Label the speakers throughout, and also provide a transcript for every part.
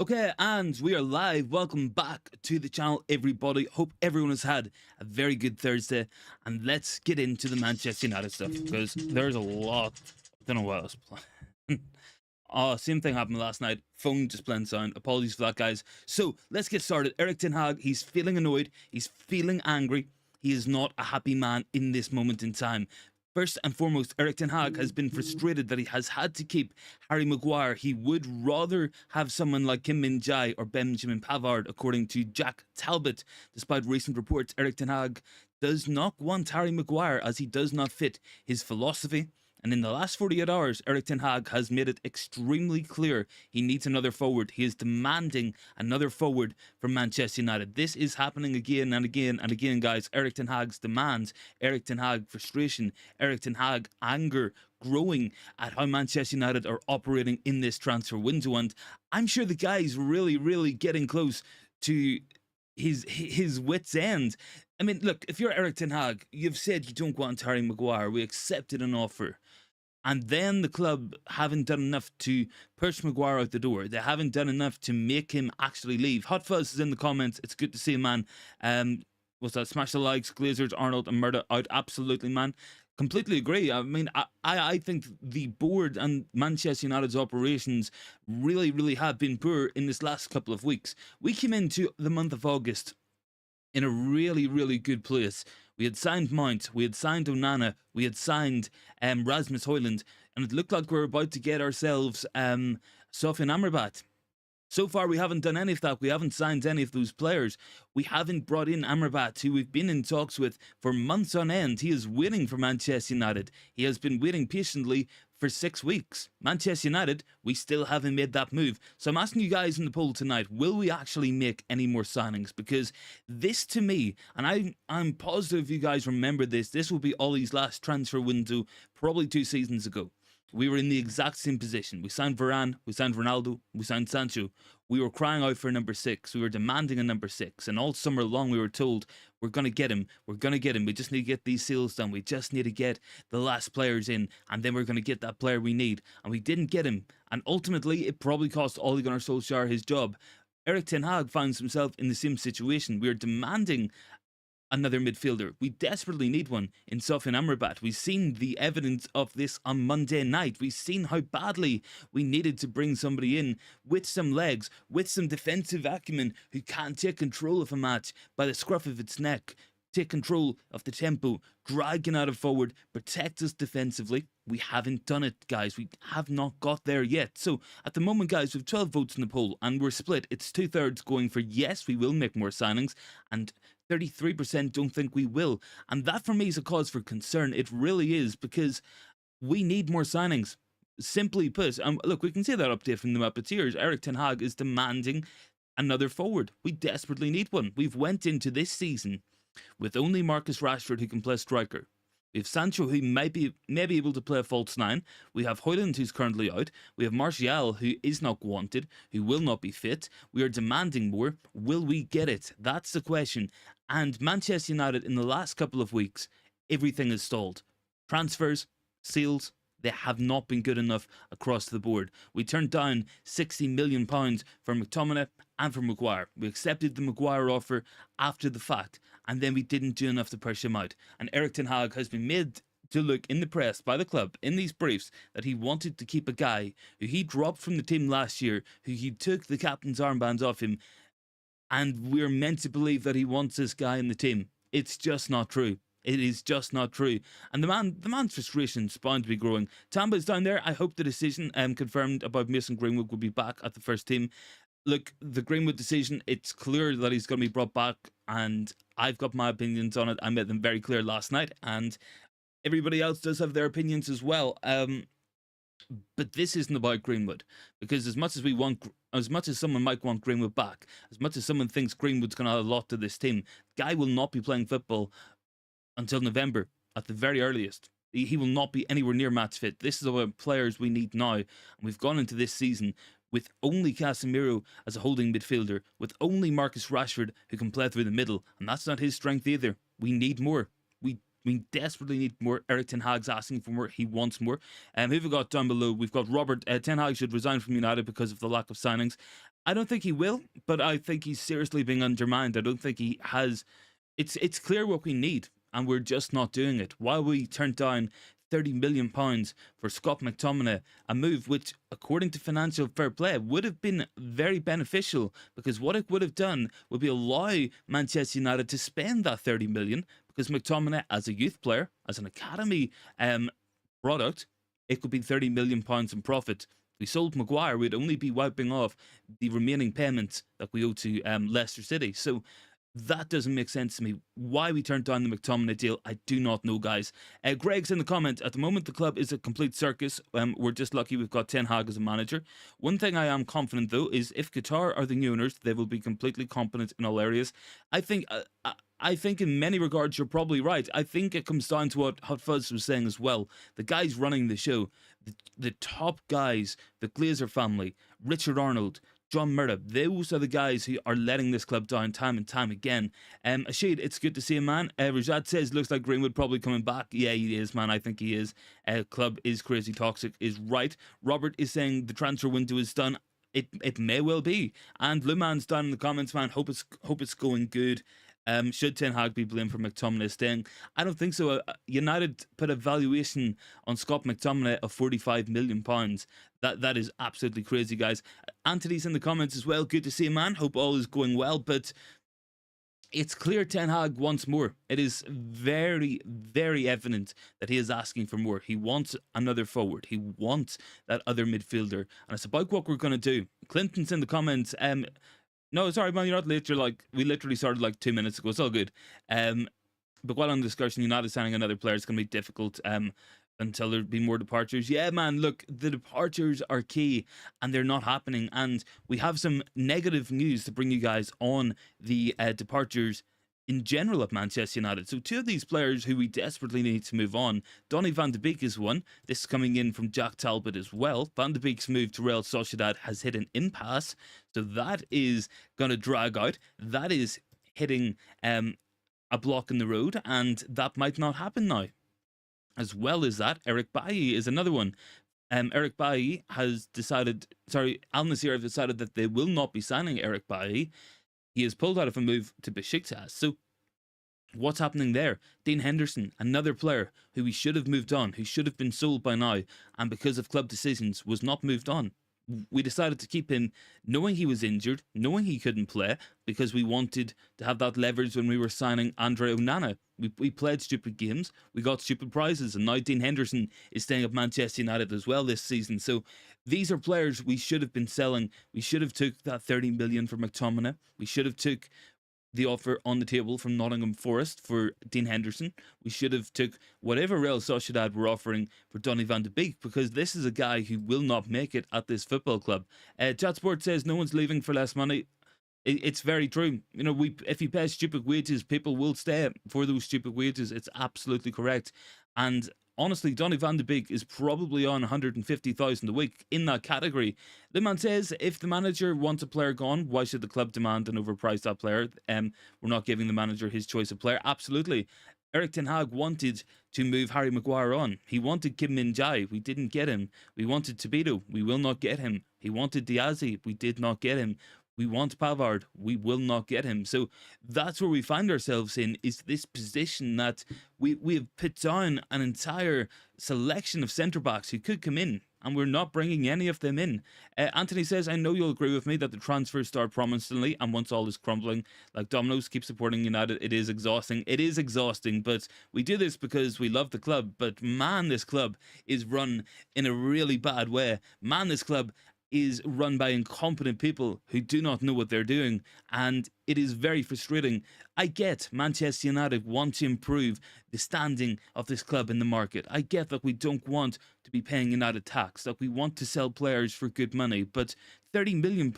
Speaker 1: Okay, and we are live. Welcome back to the channel, everybody. Hope everyone has had a very good Thursday. And let's get into the Manchester United stuff because there's a lot. I don't know what I was playing. Oh, same thing happened last night. Phone just playing sound. Apologies for that, guys. So let's get started. Erik Ten Hag, he's feeling annoyed. He's feeling angry. He is not a happy man in this moment in time. First and foremost, Erik Ten Hag has been frustrated that he has had to keep Harry Maguire. He would rather have someone like Kim Min-jae or Benjamin Pavard, according to Jack Talbot. Despite recent reports, Erik Ten Hag does not want Harry Maguire as he does not fit his philosophy. And in the last 48 hours, Erik Ten Hag has made it extremely clear he needs another forward. He is demanding another forward from Manchester United. This is happening again and again and again, guys. Erik Ten Hag's demands, Erik Ten Hag frustration, Erik Ten Hag anger growing at how Manchester United are operating in this transfer window. And I'm sure the guy's really getting close to his wit's end. I mean, look, if you're Erik Ten Hag, you've said you don't want Harry Maguire. We accepted an offer. And then the club haven't done enough to push Maguire out the door. They haven't done enough to make him actually leave. Hot Fuzz is in the comments. It's good to see him, man. What's that? Smash the likes, Glazers, Arnold, and Murda out. Absolutely, man. Completely agree. I mean, I think the board and Manchester United's operations really have been poor in this last couple of weeks. We came into the month of August in a really good place. We had signed Mount, we had signed Onana, we had signed Rasmus Hojlund, and it looked like we were about to get ourselves Stefan Amrabat. So far, we haven't done any of that. We haven't signed any of those players. We haven't brought in Amrabat, who we've been in talks with for months on end. He is waiting for Manchester United. He has been waiting patiently for 6 weeks. Manchester United, we still haven't made that move. So I'm asking you guys in the poll tonight, will we actually make any more signings? Because this to me, and I'm positive you guys remember this will be Ollie's last transfer window, probably 2 seasons ago. We were in the exact same position. We signed Varane, we signed Ronaldo, we signed Sancho. We were crying out for a number 6. We were demanding a number 6. And all summer long we were told, we're going to get him. We're going to get him. We just need to get these sales done. We just need to get the last players in. And then we're going to get that player we need. And we didn't get him. And ultimately, it probably cost Ole Gunnar Solskjaer his job. Erik Ten Hag finds himself in the same situation. We are demanding another midfielder. We desperately need one in Stefan Amrabat. We've seen the evidence of this on Monday night. We've seen how badly we needed to bring somebody in with some legs, with some defensive acumen, who can take control of a match by the scruff of its neck, take control of the tempo, drag United forward, protect us defensively. We haven't done it, guys. We have not got there yet. So at the moment, guys, we have 12 votes in the poll and we're split. It's 2/3 going for yes, we will make more signings, and 33% don't think we will. And that for me is a cause for concern. It really is, because we need more signings. Simply put, look, we can see that update from the Muppeteers. Erik Ten Hag is demanding another forward. We desperately need one. We've went into this season with only Marcus Rashford who can play striker. We have Sancho, who may be able to play a false 9. We have Hojlund, who's currently out. We have Martial, who is not wanted, who will not be fit. We are demanding more. Will we get it? That's the question. And Manchester United, in the last couple of weeks, everything is stalled. Transfers, sales, they have not been good enough across the board. We turned down £60 million for McTominay and for Maguire. We accepted the Maguire offer after the fact, and then we didn't do enough to push him out. And Erik Ten Hag has been made to look in the press by the club, in these briefs, that he wanted to keep a guy who he dropped from the team last year, who he took the captain's armband off him, and we're meant to believe that he wants this guy in the team. It's just not true. It is just not true. And the man's frustration is bound to be growing. Tamba's down there. I hope the decision confirmed about Mason Greenwood will be back at the first team. Look, the Greenwood decision, it's clear that he's going to be brought back, and I've got my opinions on it. I made them very clear last night, and everybody else does have their opinions as well. But this isn't about Greenwood, because as much as someone might want Greenwood back, as much as someone thinks Greenwood's going to add a lot to this team, guy will not be playing football until November at the very earliest. He will not be anywhere near match fit. This is about players we need now, and we've gone into this season with only Casemiro as a holding midfielder, with only Marcus Rashford who can play through the middle, and that's not his strength either. We need more. We desperately need more. Erik Ten Hag's asking for more. He wants more. Who have we got down below? We've got Robert. Ten Hag should resign from United because of the lack of signings. I don't think he will, but I think he's seriously being undermined. I don't think he has. It's clear what we need, and we're just not doing it. While we turned down £30 million for Scott McTominay, a move which, according to Financial Fair Play, would have been very beneficial, because what it would have done would be allow Manchester United to spend that 30 million, because McTominay, as a youth player, as an academy product, it could be £30 million in profit. If we sold Maguire, we'd only be wiping off the remaining payments that we owe to Leicester City. So that doesn't make sense to me. Why we turned down the McTominay deal, I do not know, guys. Greg's in the comment. At the moment, the club is a complete circus. We're just lucky we've got Ten Hag as a manager. One thing I am confident, though, is if Qatar are the new owners, they will be completely competent in all areas. I think in many regards you're probably right. I think it comes down to what Hot Fuzz was saying as well. The guys running the show, the top guys, the Glazer family, Richard Arnold, John Murdoch, those are the guys who are letting this club down time and time again. Ashid, it's good to see him, man. Rajat says, looks like Greenwood probably coming back. Yeah, he is, man. I think he is. Club is crazy toxic, is right. Robert is saying the transfer window is done. It may well be. And Luman's down in the comments, man. Hope it's going good. Should Ten Hag be blamed for McTominay staying? I don't think so. United put a valuation on Scott McTominay of £45 million. That is absolutely crazy, guys. Anthony's in the comments as well. Good to see you, man. Hope all is going well. But it's clear Ten Hag wants more. It is very, very evident that he is asking for more. He wants another forward. He wants that other midfielder. And it's about what we're going to do. Clinton's in the comments. No, sorry, man, you're not late. You're like, we literally started like 2 minutes ago. It's all good. But while on the discussion, United signing another player is going to be difficult until there be more departures. Yeah, man, look, the departures are key and they're not happening. And we have some negative news to bring you guys on the departures in general at Manchester United. So two of these players who we desperately need to move on. Donny van de Beek is one. This is coming in from Jack Talbot as well. Van de Beek's move to Real Sociedad has hit an impasse. So that is going to drag out. That is hitting a block in the road, and that might not happen now. As well as that, Erik Bailly is another one. Erik Bailly has decided, Al Nassr have decided that they will not be signing Erik Bailly. He has pulled out of a move to Besiktas. So what's happening there? Dean Henderson, another player who we should have moved on, who should have been sold by now, and because of club decisions was not moved on. We decided to keep him knowing he was injured, knowing he couldn't play, because we wanted to have that leverage when we were signing Andre Onana. We played stupid games, we got stupid prizes, and now Dean Henderson is staying at Manchester United as well this season. So these are players we should have been selling. We should have took that 30 million for McTominay. We should have took the offer on the table from Nottingham Forest for Dean Henderson. We should have took whatever Real Sociedad were offering for Donny van de Beek, because this is a guy who will not make it at this football club. Chatsport says no one's leaving for less money. It's very true. You know, if you pay stupid wages, people will stay for those stupid wages. It's absolutely correct. And honestly, Donny van de Beek is probably on 150,000 a week in that category. The man says, if the manager wants a player gone, why should the club demand and overprice that player? We're not giving the manager his choice of player. Absolutely. Erik Ten Hag wanted to move Harry Maguire on. He wanted Kim Min-jae. We didn't get him. We wanted Tobito. We will not get him. He wanted Diazy. We did not get him. We want Pavard. We will not get him. So that's where we find ourselves in, is this position that we have put down an entire selection of centre-backs who could come in, and we're not bringing any of them in. Anthony says, I know you'll agree with me that the transfers start promisingly, and once all is crumbling, like dominoes, keep supporting United. It is exhausting. It is exhausting, but we do this because we love the club. But man, this club is run in a really bad way. Man, this club is run by incompetent people who do not know what they're doing, and it is very frustrating. I get Manchester United want to improve the standing of this club in the market. I get that we don't want to be paying United tax, that we want to sell players for good money, but £30 million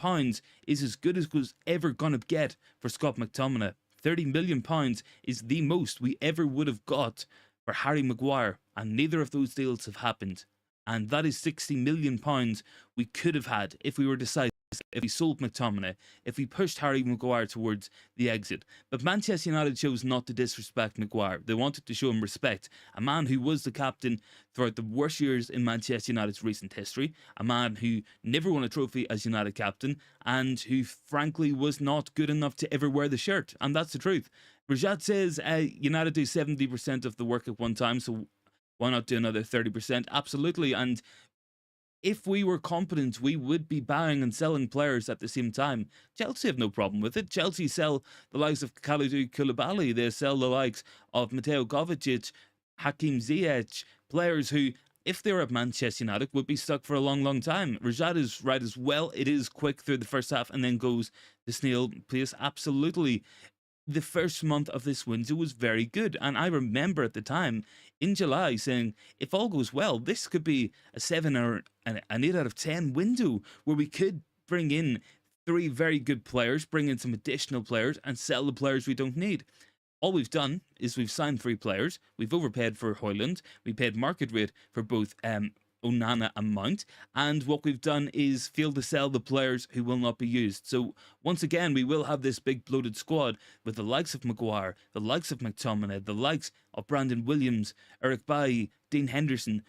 Speaker 1: is as good as was ever going to get for Scott McTominay. £30 million is the most we ever would have got for Harry Maguire, and neither of those deals have happened. And that is £60 million we could have had if we were decided if we sold McTominay, if we pushed Harry Maguire towards the exit. But Manchester United chose not to disrespect Maguire. They wanted to show him respect. A man who was the captain throughout the worst years in Manchester United's recent history, a man who never won a trophy as United captain, and who frankly was not good enough to ever wear the shirt. And that's the truth. Rajat says United do 70% of the work at one time, so why not do another 30%? Absolutely. And if we were competent, we would be buying and selling players at the same time. Chelsea have no problem with it. Chelsea sell the likes of Kalidou Koulibaly. They sell the likes of Mateo Kovacic, Hakim Ziyech, players who, if they were at Manchester United, would be stuck for a long, long time. Rajad is right as well. It is quick through the first half and then goes to snail pace. Absolutely. The first month of this window was very good. And I remember at the time in July saying, if all goes well, this could be a 7 or an 8 out of 10 window where we could bring in 3 very good players, bring in some additional players and sell the players we don't need. All we've done is we've signed 3 players. We've overpaid for Hojlund. We paid market rate for both Onana and Mount, and what we've done is fail to sell the players who will not be used. So once again, we will have this big bloated squad with the likes of Maguire, the likes of McTominay, the likes of Brandon Williams, Eric Bailly, Dean Henderson,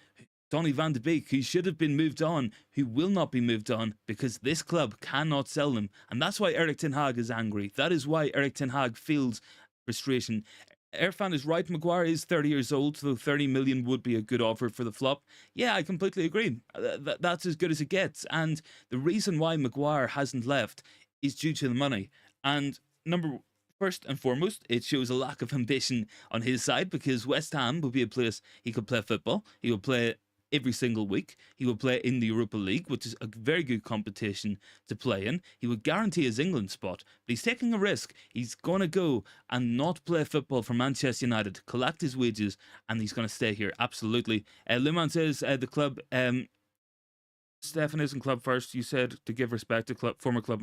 Speaker 1: Donny van de Beek, who should have been moved on, who will not be moved on because this club cannot sell them. And that's why Erik Ten Hag is angry. That is why Erik Ten Hag feels frustration. Irfan is right. Maguire is 30 years old, so 30 million would be a good offer for the flop. Yeah, I completely agree. That's as good as it gets. And the reason why Maguire hasn't left is due to the money. And first and foremost, it shows a lack of ambition on his side, because West Ham would be a place he could play football. He would play every single week. He will play in the Europa League, which is a very good competition to play in. He would guarantee his England spot, but he's taking a risk. He's going to go and not play football for Manchester United, collect his wages, and he's going to stay here. Absolutely. Luman says the club, Stefan isn't club first. You said to give respect to former club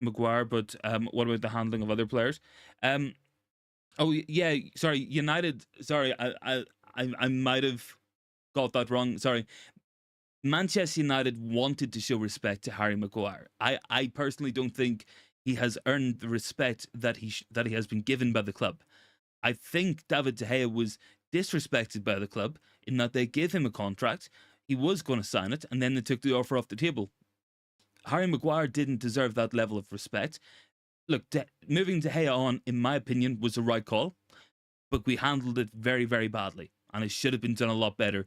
Speaker 1: Maguire, but what about the handling of other players? Oh yeah, sorry, United. Sorry, I might have got that wrong. Sorry. Manchester United wanted to show respect to Harry Maguire. I personally don't think he has earned the respect that he has been given by the club. I think David De Gea was disrespected by the club in that they gave him a contract. He was going to sign it, and then they took the offer off the table. Harry Maguire didn't deserve that level of respect. Look, moving De Gea on, in my opinion, was the right call, but we handled it very, very badly, and it should have been done a lot better.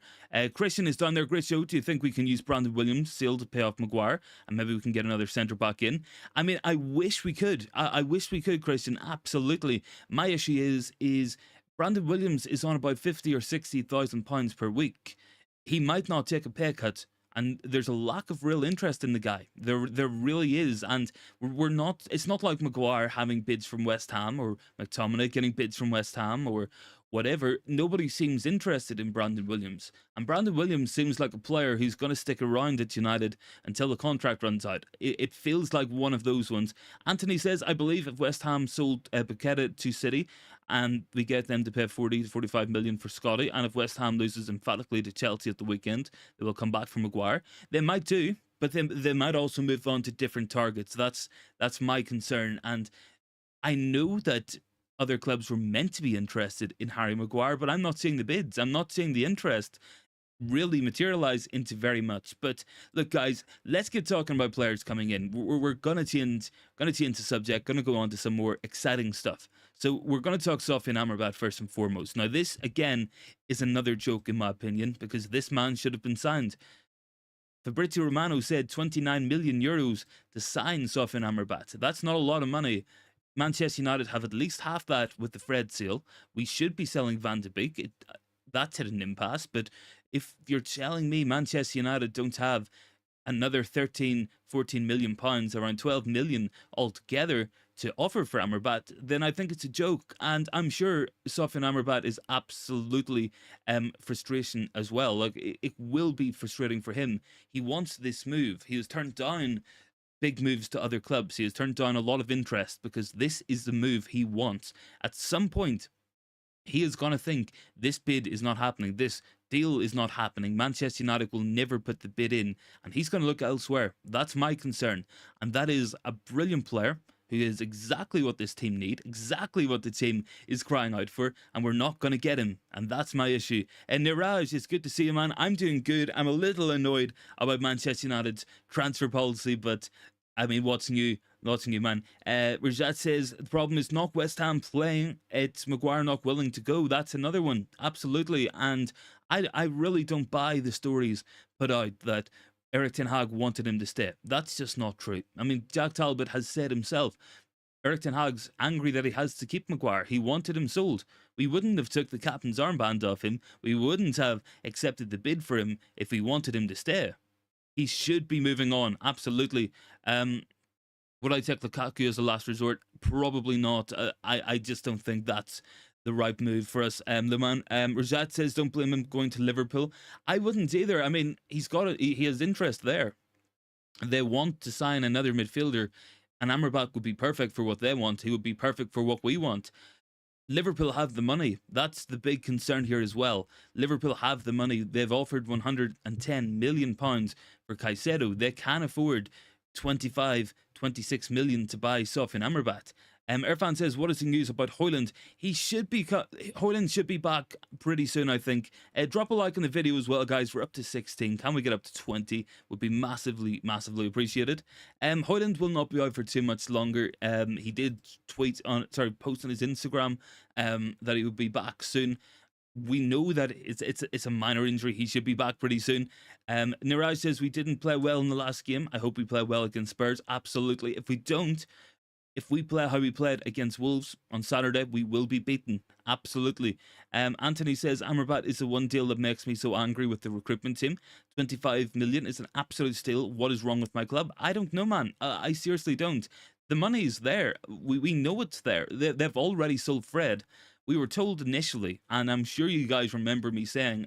Speaker 1: Christian is down there. Great show. Do you think we can use Brandon Williams still to pay off Maguire, and maybe we can get another centre back in? I mean, I wish we could. I wish we could, Christian. Absolutely. My issue is Brandon Williams is on about 50 or 60,000 pounds per week. He might not take a pay cut, and there's a lack of real interest in the guy. There really is, and we're not. It's not like Maguire having bids from West Ham, or McTominay getting bids from West Ham, or whatever. Nobody seems interested in Brandon Williams, and Brandon Williams seems like a player who's going to stick around at United until the contract runs out. It feels like one of those ones. Anthony says, I believe if West Ham sold Paqueta to City and we get them to pay 40 to 45 million for Scotty, and if West Ham loses emphatically to Chelsea at the weekend, they will come back for Maguire. They might do, but they might also move on to different targets. That's my concern, and I know that other clubs were meant to be interested in Harry Maguire, but I'm not seeing the bids. I'm not seeing the interest really materialize into very much. But look, guys, let's get talking about players coming in. We're gonna change the subject, gonna go on to some more exciting stuff. So we're gonna talk Sofyan Amrabat first and foremost. Now, this again is another joke in my opinion, because this man should have been signed. Fabrizio Romano said 29 million euros to sign Sofyan Amrabat. That's not a lot of money. Manchester United have at least half that with the Fred sale. We should be selling Van de Beek. That's at an impasse. But if you're telling me Manchester United don't have another 13, 14 million pounds, around 12 million altogether to offer for Amrabat, then I think it's a joke. And I'm sure Sofyan Amrabat is absolutely frustration as well. Like, it will be frustrating for him. He wants this move. He has turned down big moves to other clubs. He has turned down a lot of interest because this is the move he wants. At some point, he is going to think this bid is not happening. This deal is not happening. Manchester United will never put the bid in, and he's going to look elsewhere. That's my concern. And that is a brilliant player who is exactly what this team need, exactly what the team is crying out for, and we're not going to get him. And that's my issue. And Niraj, it's good to see you, man. I'm doing good. I'm a little annoyed about Manchester United's transfer policy, but I mean, what's new? What's new, man? Rajat says the problem is not West Ham playing, it's Maguire not willing to go. That's another one, absolutely. And I really don't buy the stories put out that Erik Ten Hag wanted him to stay. That's just not true. I mean, Jack Talbot has said himself, Erik Ten Hag's angry that he has to keep Maguire. He wanted him sold. We wouldn't have took the captain's armband off him. We wouldn't have accepted the bid for him if we wanted him to stay. He should be moving on, absolutely. Would I take Lukaku as a last resort? Probably not. I just don't think that's the right move for us. The man Rajat says don't blame him going to Liverpool. I wouldn't either. I mean, he has interest there. They want to sign another midfielder, and Amrabat would be perfect for what they want. He would be perfect for what we want. Liverpool have the money. That's the big concern here as well. Liverpool have the money. They've offered £110 million for Caicedo. They can afford 26 million to buy Sofyan Amrabat. Irfan says, what is the news about Hojlund? Hojlund should be back pretty soon, I think. Drop a like on the video as well, guys. We're up to 16. Can we get up to 20? Would be massively, massively appreciated. Hojlund will not be out for too much longer. He did post on his Instagram that he would be back soon. We know that it's a minor injury. He should be back pretty soon. Niraj says we didn't play well in the last game. I hope we play well against Spurs. Absolutely. If we don't, if we play how we played against Wolves on Saturday, we will be beaten. Absolutely. Anthony says Amrabat is the one deal that makes me so angry with the recruitment team. 25 million is an absolute steal. What is wrong with my club? I don't know, man. I seriously don't. The money is there. We know it's there. They've already sold Fred. We were told initially, and I'm sure you guys remember me saying,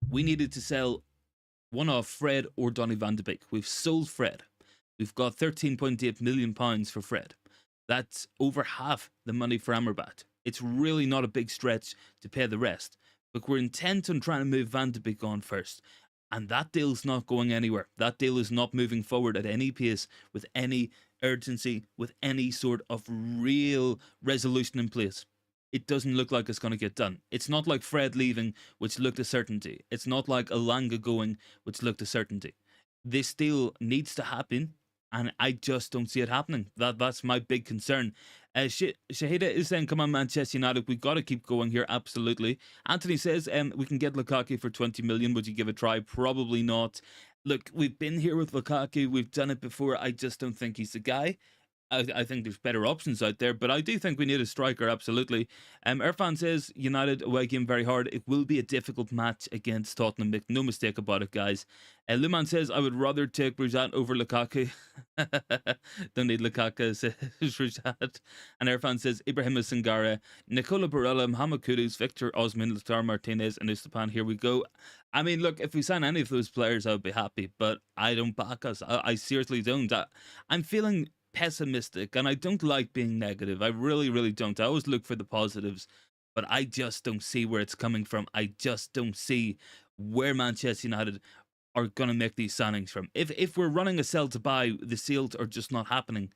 Speaker 1: we needed to sell one of Fred or Donny van de Beek. We've sold Fred. We've got £13.8 million for Fred. That's over half the money for Amrabat. It's really not a big stretch to pay the rest. But we're intent on trying to move Van de Beek on first. And that deal's not going anywhere. That deal is not moving forward at any pace, with any urgency, with any sort of real resolution in place. It doesn't look like it's going to get done. It's not like Fred leaving, which looked a certainty. It's not like Elanga going, which looked a certainty. This deal needs to happen, and I just don't see it happening. That's my big concern. Shahida is saying, come on, Manchester United, we've got to keep going here, absolutely. Anthony says, we can get Lukaku for 20 million. Would you give it a try? Probably not. Look, we've been here with Lukaku. We've done it before. I just don't think he's the guy. I think there's better options out there, but I do think we need a striker, absolutely. Irfan says, United away game very hard. It will be a difficult match against Tottenham. Make no mistake about it, guys. Luman says, I would rather take Brujat over Lukaku. Don't need Lukaku, says Brujat. And Irfan says, Ibrahima Sangare, Nicola Barella, Mohamed Kudus, Victor Osman, Lautaro Martinez, and Ustapan. Here we go. I mean, look, if we sign any of those players, I would be happy, but I don't back us. I seriously don't. I'm feeling pessimistic, and I don't like being negative. I really, really don't. I always look for the positives, but I just don't see where it's coming from. I just don't see where Manchester United are going to make these signings from. If we're running a sell to buy, the sales are just not happening.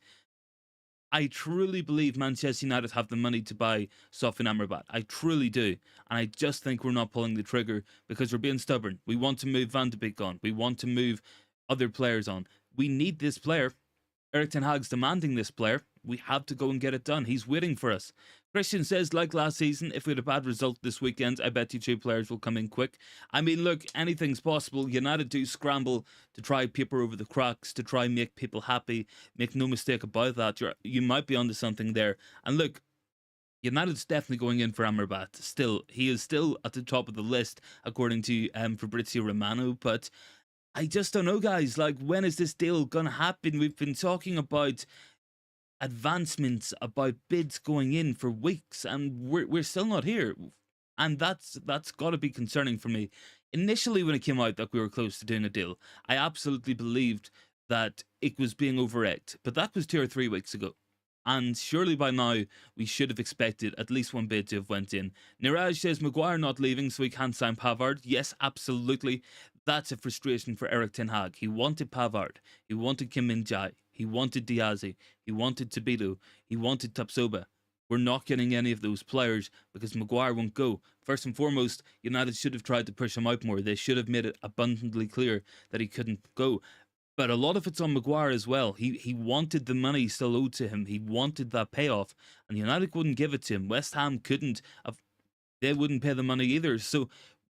Speaker 1: I truly believe Manchester United have the money to buy Sofyan Amrabat. I truly do. And I just think we're not pulling the trigger because we're being stubborn. We want to move Van de Beek on. We want to move other players on. We need this player. Erik Ten Hag's demanding this player. We have to go and get it done. He's waiting for us. Christian says, like last season, if we had a bad result this weekend, I bet you two players will come in quick. I mean, look, anything's possible. United do scramble to try paper over the cracks, to try make people happy. Make no mistake about that. You might be onto something there. And look, United's definitely going in for Amrabat. Still, he is still at the top of the list, according to Fabrizio Romano, but I just don't know, guys. Like, when is this deal going to happen? We've been talking about advancements, about bids going in for weeks, and we're still not here. And that's got to be concerning for me. Initially, when it came out that we were close to doing a deal, I absolutely believed that it was being over-egged. But that was 2 or 3 weeks ago. And surely by now, we should have expected at least one bid to have went in. Niraj says Maguire not leaving, so he can't sign Pavard. Yes, absolutely. That's a frustration for Erik Ten Hag. He wanted Pavard. He wanted Kim Min-jae. He wanted Diazy. He wanted Tabito. He wanted Tapsoba. We're not getting any of those players because Maguire won't go. First and foremost, United should have tried to push him out more. They should have made it abundantly clear that he couldn't go. But a lot of it's on Maguire as well. He wanted the money still owed to him. He wanted that payoff, and United wouldn't give it to him. West Ham couldn't. They wouldn't pay the money either. So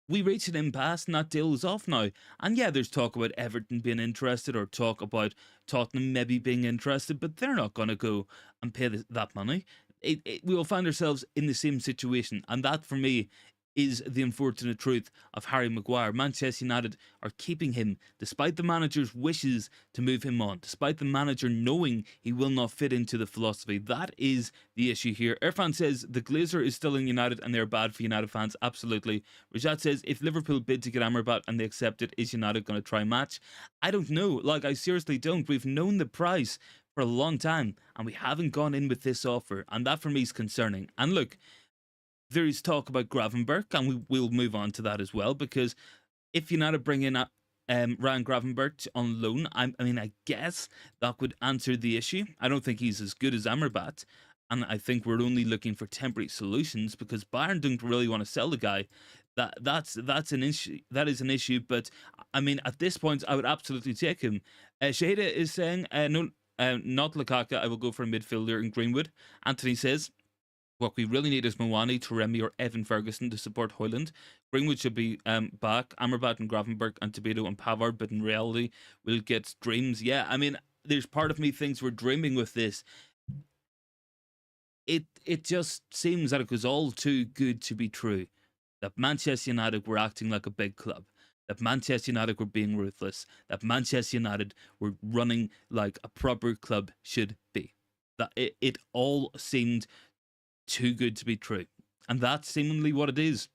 Speaker 1: we reached an impasse, and that deal is off now. And yeah, there's talk about Everton being interested, or talk about Tottenham maybe being interested, but they're not going to go and pay that money. We will find ourselves in the same situation, and that for me is the unfortunate truth of Harry Maguire. Manchester United are keeping him despite the manager's wishes to move him on, despite the manager knowing he will not fit into the philosophy. That is the issue here. Irfan says the Glazer is still in United and they're bad for United fans. Absolutely. Rajat says if Liverpool bid to get Amrabat and they accept it, is United going to try match? I don't know. Like, I seriously don't. We've known the price for a long time and we haven't gone in with this offer, and that for me is concerning. And look, there is talk about Gravenberch, and we'll move on to that as well, because if United bring in Ryan Gravenberch on loan, I guess that would answer the issue. I don't think he's as good as Amrabat, and I think we're only looking for temporary solutions because Bayern don't really want to sell the guy. That's an issue. That is an issue. But I mean, at this point, I would absolutely take him. Shahida is saying, no, not Lukaku. I will go for a midfielder in Greenwood. Anthony says, what we really need is Mwani, Taremi, or Evan Ferguson to support Hojlund. Greenwood should be back. Amrabat and Gravenberch and Tabito and Pavard, but in reality, we'll get dreams. Yeah, I mean, there's part of me thinks we're dreaming with this. It just seems that it was all too good to be true. That Manchester United were acting like a big club. That Manchester United were being ruthless. That Manchester United were running like a proper club should be. That it all seemed too good to be true, and that's seemingly what it is.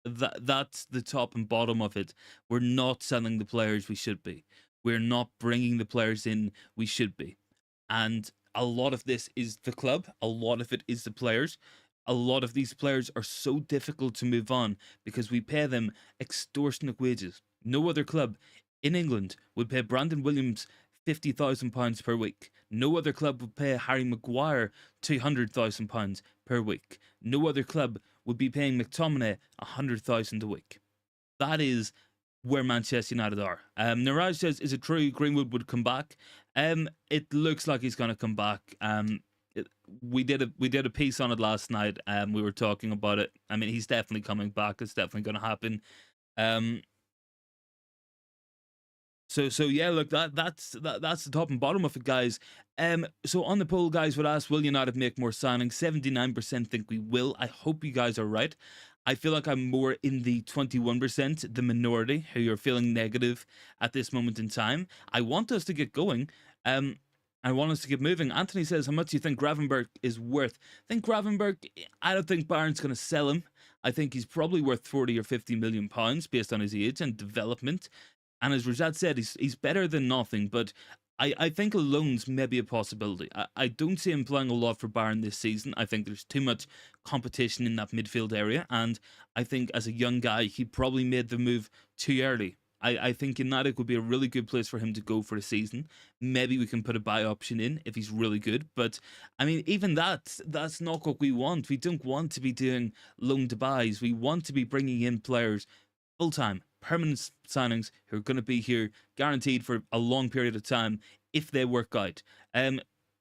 Speaker 1: That's the top and bottom of it. We're not selling the players we should be. We're not bringing the players in we should be, and a lot of this is the club. A lot of it is the players. A lot of these players are so difficult to move on because we pay them extortionate wages. No other club in England would pay Brandon Williams £50,000 per week. No other club would pay Harry Maguire £200,000 per week. No other club would be paying McTominay £100,000 a week. That is where Manchester United are. Niraj says, is it true Greenwood would come back? It looks like he's going to come back. We did a piece on it last night. We were talking about it. I mean, he's definitely coming back. It's definitely going to happen. So yeah, look, that's the top and bottom of it, guys. So on the poll, guys would ask, will United make more signings? 79% think we will. I hope you guys are right. I feel like I'm more in the 21%, the minority, who are feeling negative at this moment in time. I want us to get going. I want us to get moving. Anthony says, how much do you think Gravenberch is worth? I think Gravenberch, I don't think Bayern's going to sell him. I think he's probably worth 40 or 50 million pounds based on his age and development. And as Rajat said, he's better than nothing, but I think a loan's maybe a possibility. I don't see him playing a lot for Bayern this season. I think there's too much competition in that midfield area, and I think as a young guy, he probably made the move too early. I think United would be a really good place for him to go for a season. Maybe we can put a buy option in if he's really good. But, I mean, even that's not what we want. We don't want to be doing loan to buys. We want to be bringing in players full-time, permanent signings who are going to be here guaranteed for a long period of time if they work out.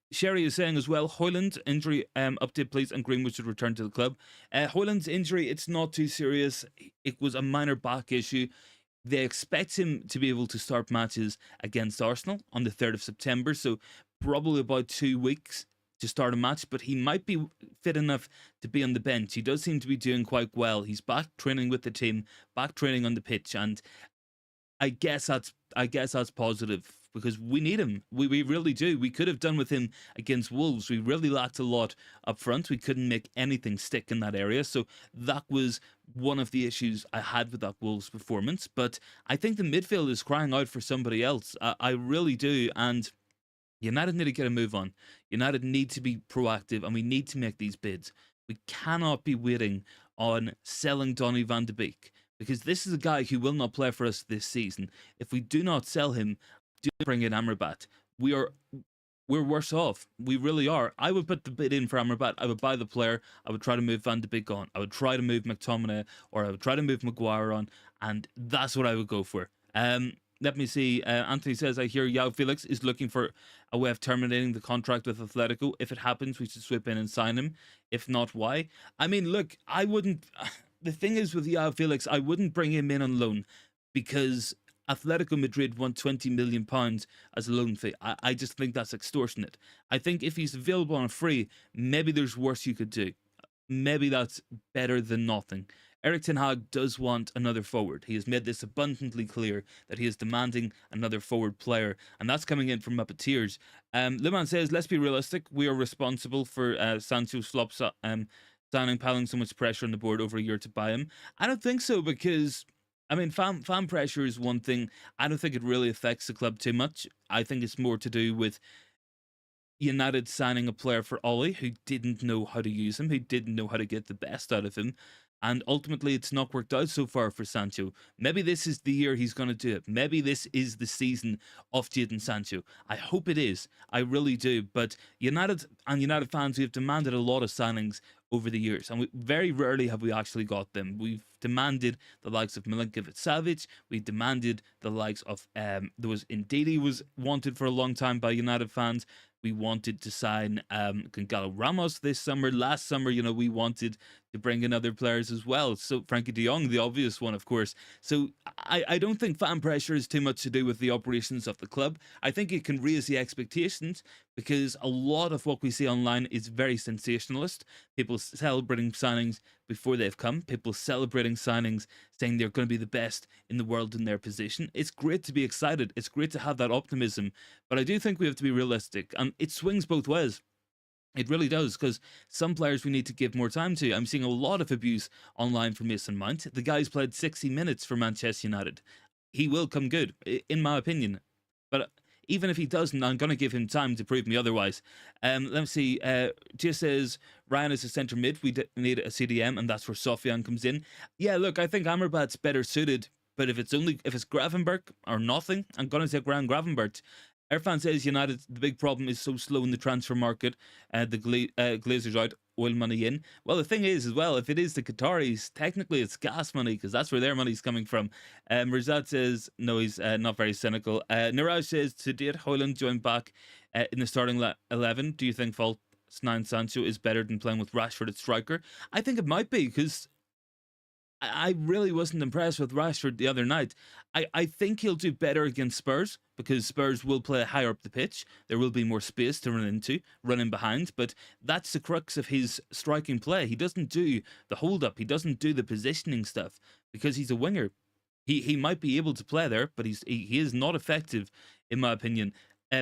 Speaker 1: Sherry is saying as well, Hojlund injury update please, and Greenwood should return to the club. Hojlund's injury, it's not too serious. It was a minor back issue. They expect him to be able to start matches against Arsenal on the 3rd of September, so probably about 2 weeks to start a match, but he might be fit enough to be on the bench. He does seem to be doing quite well. He's back training with the team, back training on the pitch, and I guess that's positive because we need him. We really do. We could have done with him against Wolves. We really lacked a lot up front. We couldn't make anything stick in that area. So that was one of the issues I had with that Wolves performance. But I think the midfield is crying out for somebody else. I really do. And United need to get a move on. United need to be proactive, and we need to make these bids. We cannot be waiting on selling Donny van de Beek, because this is a guy who will not play for us this season. If we do not sell him, do bring in Amrabat. We're worse off. We really are. I would put the bid in for Amrabat. I would buy the player. I would try to move Van de Beek on. I would try to move McTominay, or I would try to move Maguire on, and that's what I would go for. Let me see. Anthony says, I hear João Felix is looking for a way of terminating the contract with Atletico. If it happens, we should swoop in and sign him. If not, why? I mean, look, I wouldn't. The thing is with João Felix, I wouldn't bring him in on loan, because Atletico Madrid want £20 million as a loan fee. I just think that's extortionate. I think if he's available on a free, maybe there's worse you could do. Maybe that's better than nothing. Erik Ten Hag does want another forward. He has made this abundantly clear that he is demanding another forward player, and that's coming in from Muppeteers. Liman says, let's be realistic. We are responsible for Sancho's flop signing, piling so much pressure on the board over a year to buy him. I don't think so, because I mean, fan pressure is one thing. I don't think it really affects the club too much. I think it's more to do with United signing a player for Ollie who didn't know how to use him, who didn't know how to get the best out of him. And ultimately, it's not worked out so far for Sancho. Maybe this is the year he's going to do it. Maybe this is the season of Jadon Sancho. I hope it is. I really do. But United and United fans, we have demanded a lot of signings over the years, and very rarely have we actually got them. We've demanded the likes of Milinkovic-Savic. We demanded the likes of there was Ndidi was wanted for a long time by United fans. We wanted to sign Gonzalo Ramos this summer. Last summer, we wanted to bring in other players as well. So Frankie de Jong, the obvious one, of course. So I don't think fan pressure is too much to do with the operations of the club. I think it can raise the expectations, because a lot of what we see online is very sensationalist. People celebrating signings before they've come. People celebrating signings, saying they're going to be the best in the world in their position. It's great to be excited. It's great to have that optimism. But I do think we have to be realistic. And it swings both ways. It really does, because some players we need to give more time to. I'm seeing a lot of abuse online for Mason Mount. The guy's played 60 minutes for Manchester United. He will come good, in my opinion. But even if he doesn't, I'm going to give him time to prove me otherwise. Let me see. Just says, Ryan is a centre mid. We need a CDM, and that's where Sofian comes in. Yeah, look, I think Amrabat's better suited. But if it's Gravenberch or nothing, I'm going to take Gravenberch. Irfan says United, the big problem is so slow in the transfer market. The Glazers out, oil money in. Well, the thing is, as well, if it is the Qataris, technically it's gas money, because that's where their money's coming from. Rizat says, no, he's not very cynical. Niraj says, to date, Hojlund joined back in the starting 11. Do you think false 9 Sancho is better than playing with Rashford at striker? I think it might be, because I really wasn't impressed with Rashford the other night. I think he'll do better against Spurs, because Spurs will play higher up the pitch. There will be more space to run into, running behind. But that's the crux of his striking play. He doesn't do the hold-up. He doesn't do the positioning stuff, because he's a winger. He might be able to play there, but he is not effective, in my opinion.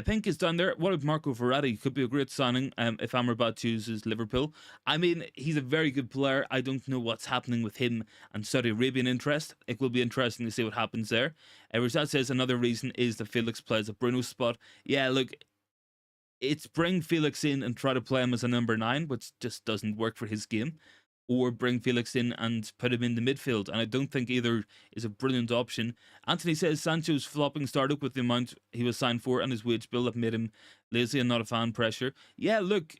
Speaker 1: Pink is down there. What about Marco Verratti? Could be a great signing if Amrabat chooses Liverpool. I mean, he's a very good player. I don't know what's happening with him and Saudi Arabian interest. It will be interesting to see what happens there. Rashad says another reason is that Felix plays a Bruno spot. Yeah, look, it's bring Felix in and try to play him as a number 9, which just doesn't work for his game. Or bring Felix in and put him in the midfield. And I don't think either is a brilliant option. Anthony says Sancho's flopping startup with the amount he was signed for and his wage bill have made him lazy and not a fan pressure. Yeah, look,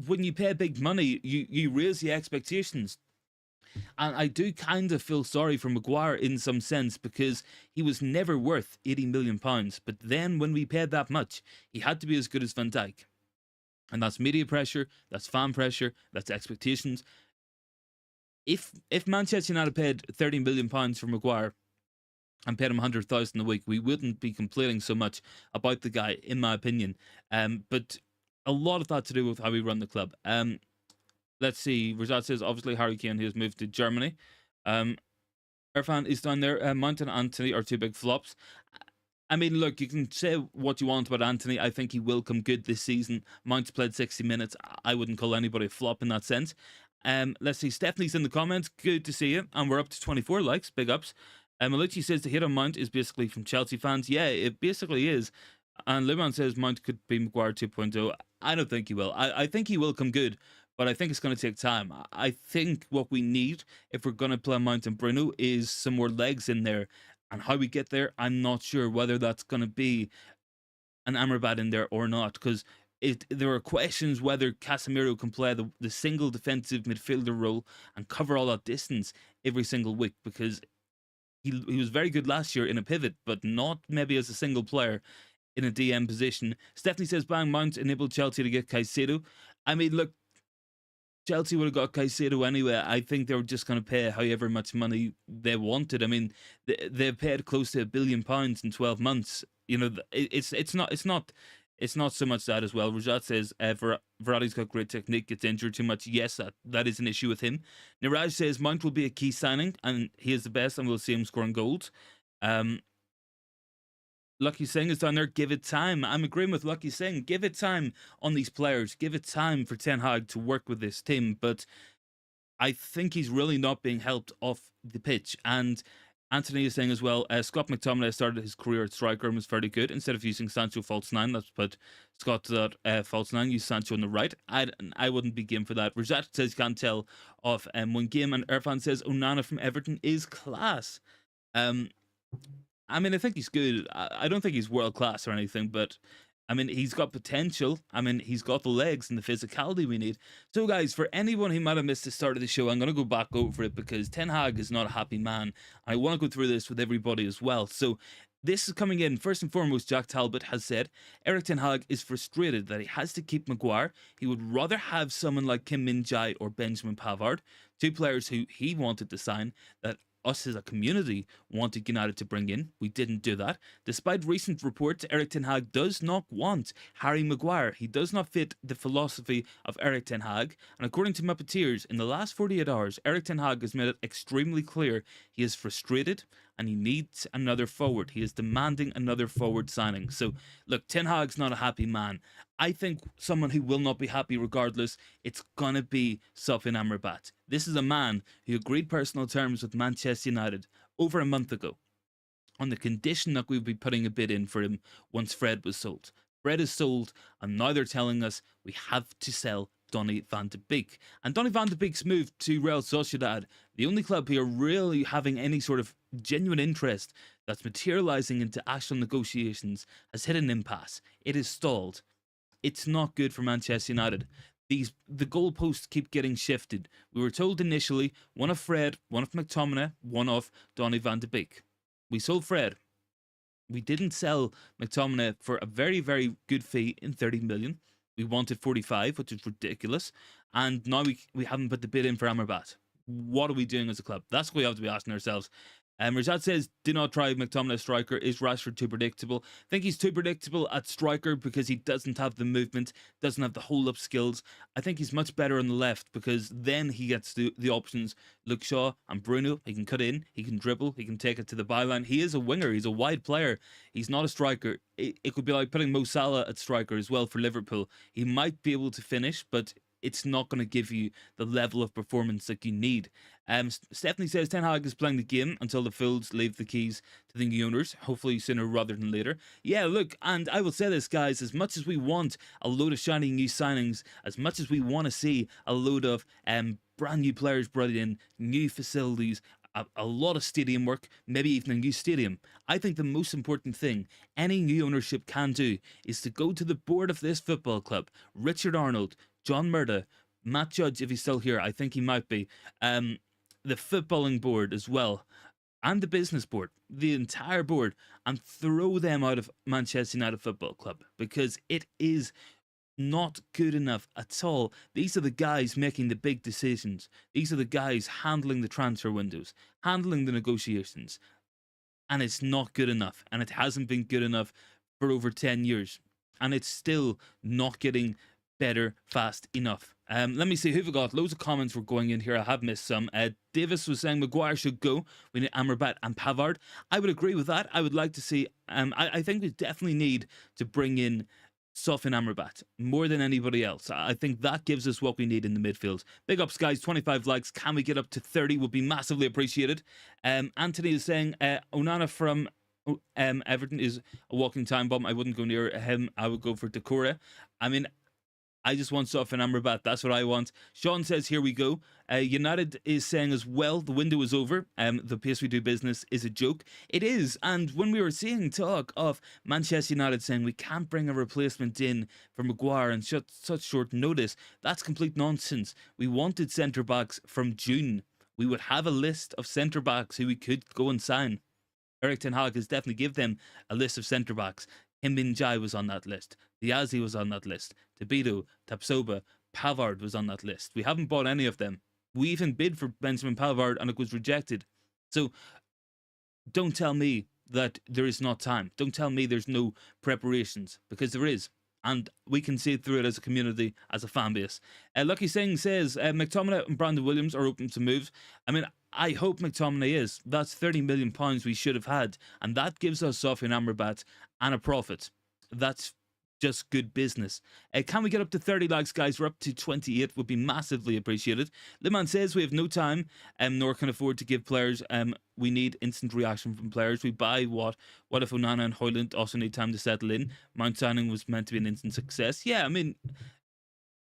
Speaker 1: when you pay big money, you raise the expectations. And I do kind of feel sorry for Maguire in some sense, because he was never worth £80 million. But then when we paid that much, he had to be as good as Van Dijk. And that's media pressure, that's fan pressure, that's expectations. If Manchester United paid £30 million for Maguire and paid him 100,000 a week, we wouldn't be complaining so much about the guy, in my opinion. But a lot of that to do with how we run the club. Let's see. Rashad says obviously Harry Kane, who has moved to Germany. Irfan is down there. Mount and Anthony are two big flops. I mean, look, you can say what you want about Anthony. I think he will come good this season. Mount's played 60 minutes. I wouldn't call anybody a flop in that sense. Let's see. Stephanie's in the comments. Good to see you. And we're up to 24 likes. Big ups. Malucci says the hit on Mount is basically from Chelsea fans. Yeah, it basically is. And Liman says Mount could be Maguire 2.0. I don't think he will. I think he will come good, but I think it's going to take time. I think what we need, if we're going to play Mount and Bruno, is some more legs in there. And how we get there, I'm not sure whether that's going to be an Amrabat in there or not, because there are questions whether Casemiro can play the single defensive midfielder role and cover all that distance every single week, because he was very good last year in a pivot, but not maybe as a single player in a DM position. Stephanie says Bang Mount enabled Chelsea to get Caicedo. I mean, look, Chelsea would have got Caicedo anyway. I think they were just going to pay however much money they wanted. I mean, they paid close to £1 billion in 12 months. You know, it's not so much that as well. Rajat says Verratti's got great technique, gets injured too much. Yes, that is an issue with him. Niraj says Mount will be a key signing, and he is the best, and we'll see him scoring goals. Lucky Singh is down there. Give it time. I'm agreeing with Lucky Singh. Give it time on these players. Give it time for Ten Hag to work with this team. But I think he's really not being helped off the pitch. And Anthony is saying as well, Scott McTominay started his career at striker and was very good. Instead of using Sancho false nine, let's put Scott to that false nine, use Sancho on the right. I wouldn't be game for that. Rajat says you can't tell off one game. And Irfan says Onana from Everton is class. I mean, I think he's good. I don't think he's world class or anything, but I mean, he's got potential. I mean, he's got the legs and the physicality we need. So, guys, for anyone who might have missed the start of the show, I'm going to go back over it because Ten Hag is not a happy man. I want to go through this with everybody as well. So, this is coming in. First and foremost, Jack Talbot has said Erik Ten Hag is frustrated that he has to keep Maguire. He would rather have someone like Kim Min-jae or Benjamin Pavard, two players who he wanted to sign that us as a community wanted United to bring in. We didn't do that. Despite recent reports, Erik Ten Hag does not want Harry Maguire. He does not fit the philosophy of Erik Ten Hag. And according to Muppeteers, in the last 48 hours, Erik Ten Hag has made it extremely clear he is frustrated and he needs another forward. He is demanding another forward signing. So, look, Ten Hag's not a happy man. I think someone who will not be happy regardless, it's going to be Sofyan Amrabat. This is a man who agreed personal terms with Manchester United over a month ago on the condition that we would be putting a bid in for him once Fred was sold. Fred is sold, and now they're telling us we have to sell Donny van de Beek. And Donny van de Beek's move to Real Sociedad, the only club who are really having any sort of genuine interest that's materialising into actual negotiations, has hit an impasse. It is stalled. It's not good for Manchester United. The goalposts keep getting shifted. We were told initially one of Fred, one of McTominay, one of Donny van de Beek. We sold Fred. We didn't sell McTominay for a very, very good fee in 30 million. We wanted 45, which is ridiculous. And now we haven't put the bid in for Amrabat. What are we doing as a club? That's what we have to be asking ourselves. Rajat says, do not try McTominay striker. Is Rashford too predictable? I think he's too predictable at striker because he doesn't have the movement, doesn't have the hold-up skills. I think he's much better on the left because then he gets the options. Luke Shaw and Bruno, he can cut in, he can dribble, he can take it to the byline. He is a winger, he's a wide player. He's not a striker. It could be like putting Mo Salah at striker as well for Liverpool. He might be able to finish, but it's not going to give you the level of performance that you need. Stephanie says Ten Hag is playing the game until the Fools leave the keys to the new owners, hopefully sooner rather than later. Yeah, look, and I will say this, guys, as much as we want a load of shiny new signings, as much as we want to see a load of brand new players brought in, new facilities, a lot of stadium work, maybe even a new stadium, I think the most important thing any new ownership can do is to go to the board of this football club, Richard Arnold, John Murda, Matt Judge, if he's still here, I think he might be, the footballing board as well, and the business board, the entire board, and throw them out of Manchester United Football Club because it is not good enough at all. These are the guys making the big decisions. These are the guys handling the transfer windows, handling the negotiations, and it's not good enough, and it hasn't been good enough for over 10 years, and it's still not getting better fast enough. Let me see who we got. Loads of comments were going in here. I have missed some. Davis was saying Maguire should go. We need Amrabat and Pavard. I would agree with that. I would like to see. I think we definitely need to bring in Sofyan Amrabat more than anybody else. I think that gives us what we need in the midfield. Big ups, guys. 25 likes. Can we get up to 30? Would be massively appreciated. Anthony is saying Onana from Everton is a walking time bomb. I wouldn't go near him. I would go for Decore. I mean, I just want stuff in Amrabat. That's what I want. Sean says, here we go. United is saying as well, the window is over. The pace we do business is a joke. It is. And when we were seeing talk of Manchester United saying we can't bring a replacement in for Maguire on such short notice, that's complete nonsense. We wanted centre-backs from June. We would have a list of centre-backs who we could go and sign. Erik Ten Hag has definitely given them a list of centre-backs. Kim Min-jae was on that list. Diazi was on that list. Tabito, Tapsoba, Pavard was on that list. We haven't bought any of them. We even bid for Benjamin Pavard and it was rejected. So don't tell me that there is not time. Don't tell me there's no preparations, because there is. And we can see through it as a community, as a fan base. Lucky Singh says, McTominay and Brandon Williams are open to moves. I mean, I hope McTominay is. That's £30 million we should have had. And that gives us Sofian Amrabat and a profit. That's just good business. Can we get up to 30 likes, guys? We're up to 28. Would be massively appreciated. Liman says we have no time, nor can afford to give players. We need instant reaction from players. We buy what? What if Onana and Hojlund also need time to settle in? Mount signing was meant to be an instant success. Yeah, I mean,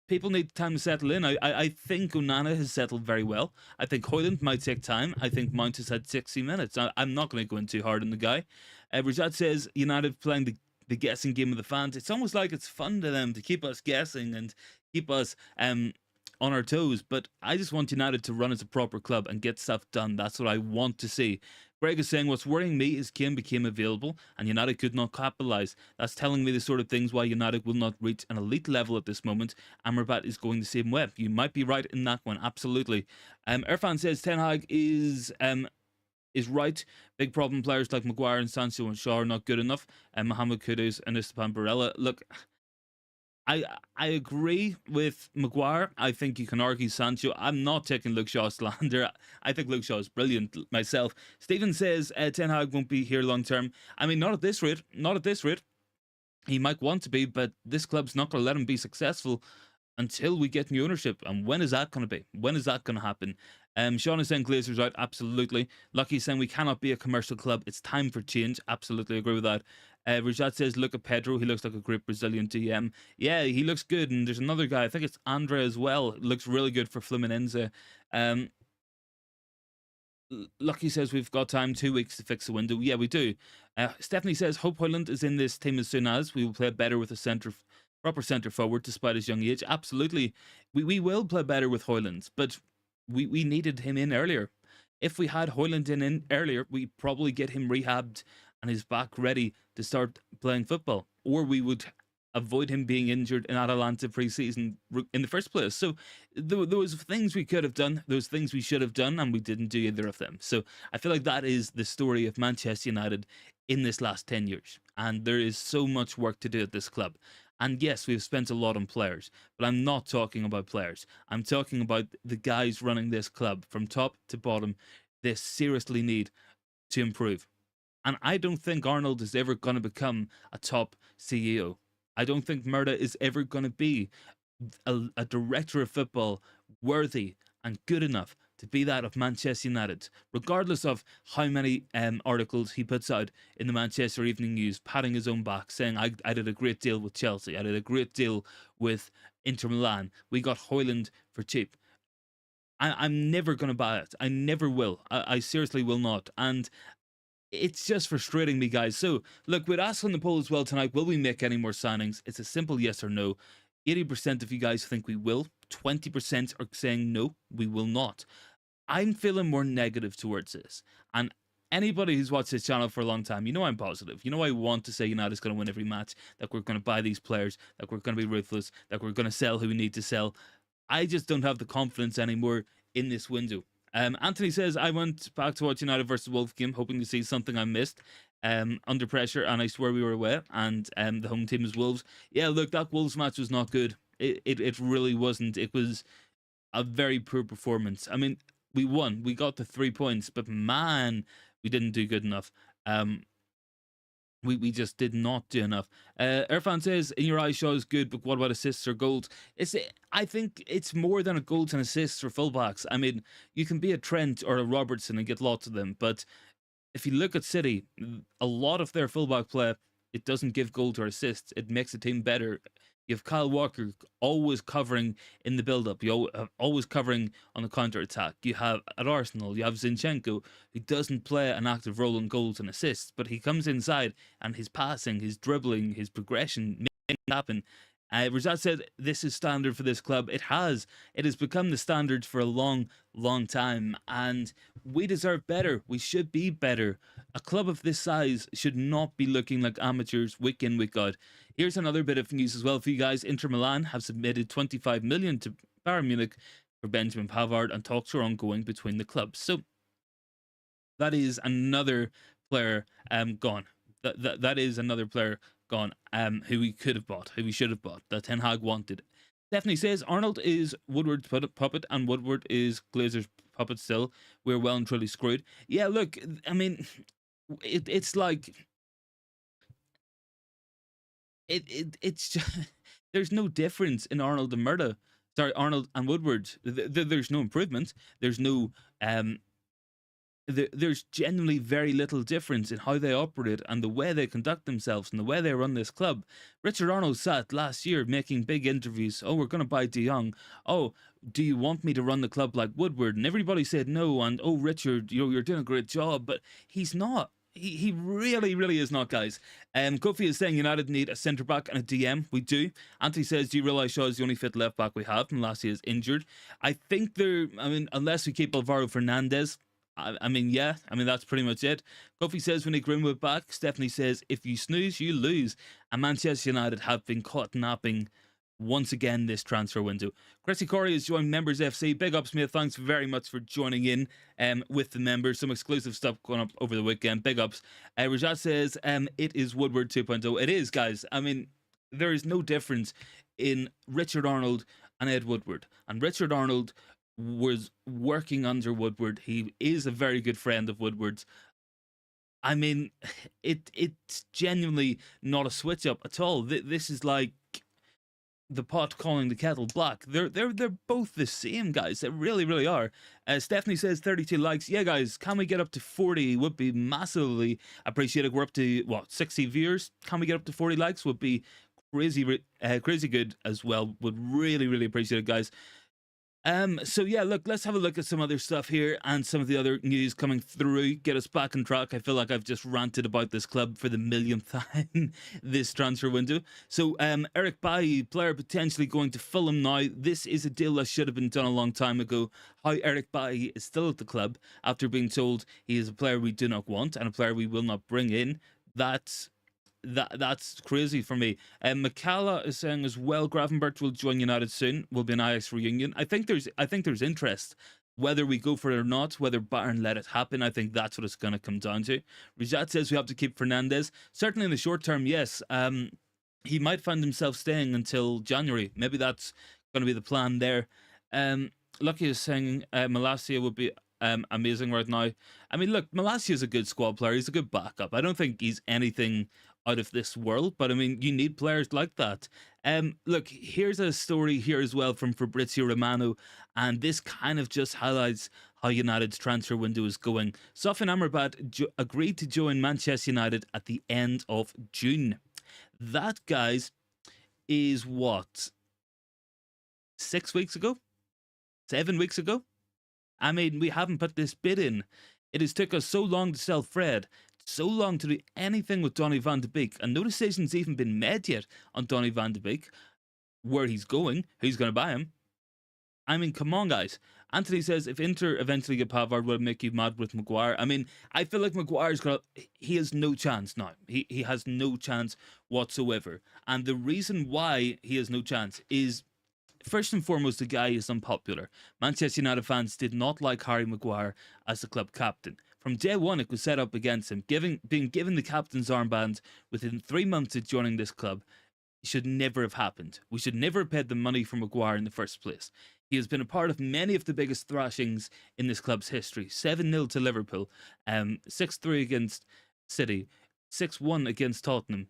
Speaker 1: people need time to settle in. I think Onana has settled very well. I think Hojlund might take time. I think Mount has had 60 minutes. I'm not going to go in too hard on the guy. Rajat says United playing the guessing game of the fans. It's almost like it's fun to them to keep us guessing and keep us on our toes. But I just want United to run as a proper club and get stuff done. That's what I want to see. Greg is saying, what's worrying me is Kane became available and United could not capitalise. That's telling me the sort of things why United will not reach an elite level at this moment. Amrabat is going the same way. You might be right in that one, absolutely. Irfan says Ten Hag is right. Big problem players like Maguire and Sancho and Shaw are not good enough. Mohamed Kudus and Esteban Barella. Look, I agree with Maguire. I think you can argue Sancho. I'm not taking Luke Shaw slander. I think Luke Shaw is brilliant myself. Stephen says Ten Hag won't be here long term. I mean, not at this rate. Not at this rate. He might want to be, but this club's not going to let him be successful until we get new ownership. And when is that going to be? When is that going to happen? Sean is saying Glazers out. Absolutely. Lucky is saying we cannot be a commercial club. It's time for change. Absolutely agree with that. Rajat says, look at Pedro. He looks like a great Brazilian DM. Yeah, he looks good. And there's another guy. I think it's Andre as well. Looks really good for Fluminense. Lucky says we've got time, 2 weeks to fix the window. Yeah, we do. Stephanie says, hope Hojlund is in this team as soon as we will play better with a proper centre forward despite his young age. Absolutely. We will play better with Hojlund, but we needed him in earlier. If we had Hojlund in earlier, we probably get him rehabbed and his back ready to start playing football, or we would avoid him being injured in Atalanta pre-season in the first place. So those things we could have done, those things we should have done, and we didn't do either of them. So I feel like that is the story of Manchester United in this last 10 years. And there is so much work to do at this club. And yes, we've spent a lot on players, but I'm not talking about players. I'm talking about the guys running this club from top to bottom. They seriously need to improve. And I don't think Arnold is ever going to become a top CEO. I don't think Murda is ever going to be a director of football worthy and good enough to be that of Manchester United, regardless of how many articles he puts out in the Manchester Evening News, patting his own back, saying, I did a great deal with Chelsea, I did a great deal with Inter Milan, we got Hojlund for cheap. I'm never going to buy it. I never will. I seriously will not. And it's just frustrating me, guys. So, look, we'd ask on the poll as well tonight, will we make any more signings? It's a simple yes or no. 80% of you guys think we will. 20% are saying no, we will not. I'm feeling more negative towards this. And anybody who's watched this channel for a long time, you know I'm positive. You know I want to say United's going to win every match, that we're going to buy these players, that we're going to be ruthless, that we're going to sell who we need to sell. I just don't have the confidence anymore in this window. Anthony says, I went back to watch United versus Wolves game, hoping to see something I missed. Under pressure, and I swear we were away, and the home team is Wolves. Yeah, look, that Wolves match was not good. It really wasn't. It was a very poor performance. I mean, we won. We got the 3 points, but man, we didn't do good enough. We just did not do enough. Irfan says, in your eyes, Shaw is good, but what about assists or goals? I think it's more than a goals and assists for fullbacks. I mean, you can be a Trent or a Robertson and get lots of them, but if you look at City, a lot of their fullback play, it doesn't give goal or assists. It makes the team better. You have Kyle Walker always covering in the build-up. You always covering on the counter-attack. You have, at Arsenal, you have Zinchenko, who doesn't play an active role in goals and assists, but he comes inside and his passing, his dribbling, his progression makes it happen. Rajat said this is standard for this club. It has. It has become the standard for a long, long time. And we deserve better. We should be better. A club of this size should not be looking like amateurs week in, week out. Here's another bit of news as well for you guys. Inter Milan have submitted 25 million to Bayern Munich for Benjamin Pavard, and talks are ongoing between the clubs. So that is another player gone. That is another player gone, who we could have bought, who we should have bought, that Ten Hag wanted. Stephanie says Arnold is Woodward's puppet and Woodward is Glazer's puppet still. We're well and truly screwed. Yeah, look, I mean, it's like it's just, there's no difference in Arnold and Murda. Sorry, Arnold and Woodward. There's no improvement. There's no there's genuinely very little difference in how they operate and the way they conduct themselves and the way they run this club. Richard Arnold sat last year making big interviews. Oh, we're going to buy De Jong. Oh, do you want me to run the club like Woodward? And everybody said no. And oh, Richard, you're doing a great job. But he's not. He really, really is not, guys. Kofi is saying United need a centre-back and a DM. We do. Anthony says, do you realise Shaw is the only fit left-back we have? And last year is injured. I think unless we keep Alvaro Fernandez, I mean, yeah. I mean, that's pretty much it. Kofi says, we need Greenwood back. Stephanie says, if you snooze, you lose. And Manchester United have been caught napping once again this transfer window. Chrissy Corey has joined Members FC. Big ups, mate. Thanks very much for joining in with the members. Some exclusive stuff going up over the weekend. Big ups. Rajat says, it is Woodward 2.0. It is, guys. I mean, there is no difference in Richard Arnold and Ed Woodward. And Richard Arnold was working under Woodward. He is a very good friend of Woodward's. I mean, it's genuinely not a switch up at all. This is like the pot calling the kettle black. They're both the same, guys. They really, really are. Stephanie says 32 likes. Yeah, guys, can we get up to 40? Would be massively appreciated. We're up to what, 60 viewers? Can we get up to 40 likes? Would be crazy good as well. Would really, really appreciate it, guys. So yeah, look, let's have a look at some other stuff here and some of the other news coming through. Get us back on track. I feel like I've just ranted about this club for the millionth time this transfer window. So Eric Bailly, player potentially going to Fulham now. This is a deal that should have been done a long time ago. How Eric Bailly is still at the club after being told he is a player we do not want and a player we will not bring in. That's crazy for me. McCalla is saying as well, Gravenberch will join United soon. Will be an Ajax reunion. I think there's interest. Whether we go for it or not, whether Bayern let it happen, I think that's what it's going to come down to. Rajat says we have to keep Fernandez. Certainly in the short term, yes. He might find himself staying until January. Maybe that's going to be the plan there. Lucky is saying Malacia would be amazing right now. I mean, look, Malacia is a good squad player. He's a good backup. I don't think he's anything out of this world, but I mean, you need players like that. Look, here's a story here as well from Fabrizio Romano, and this kind of just highlights how United's transfer window is going. Stefan Amrabat agreed to join Manchester United at the end of June. That, guys, is what, 6 weeks ago? 7 weeks ago? I mean, we haven't put this bid in. It has took us so long to sell Fred, so long to do anything with Donny van de Beek, and no decision's even been made yet on Donny van de Beek, where he's going, who's going to buy him. I mean, come on, guys. Anthony says, if Inter eventually get Pavard, will it make you mad with Maguire? I mean, I feel like Maguire's he has no chance now. He has no chance whatsoever. And the reason why he has no chance is, first and foremost, the guy is unpopular. Manchester United fans did not like Harry Maguire as the club captain. From day one, it was set up against him. Being given the captain's armband within 3 months of joining this club should never have happened. We should never have paid the money for Maguire in the first place. He has been a part of many of the biggest thrashings in this club's history. 7-0 to Liverpool, 6-3 against City, 6-1 against Tottenham.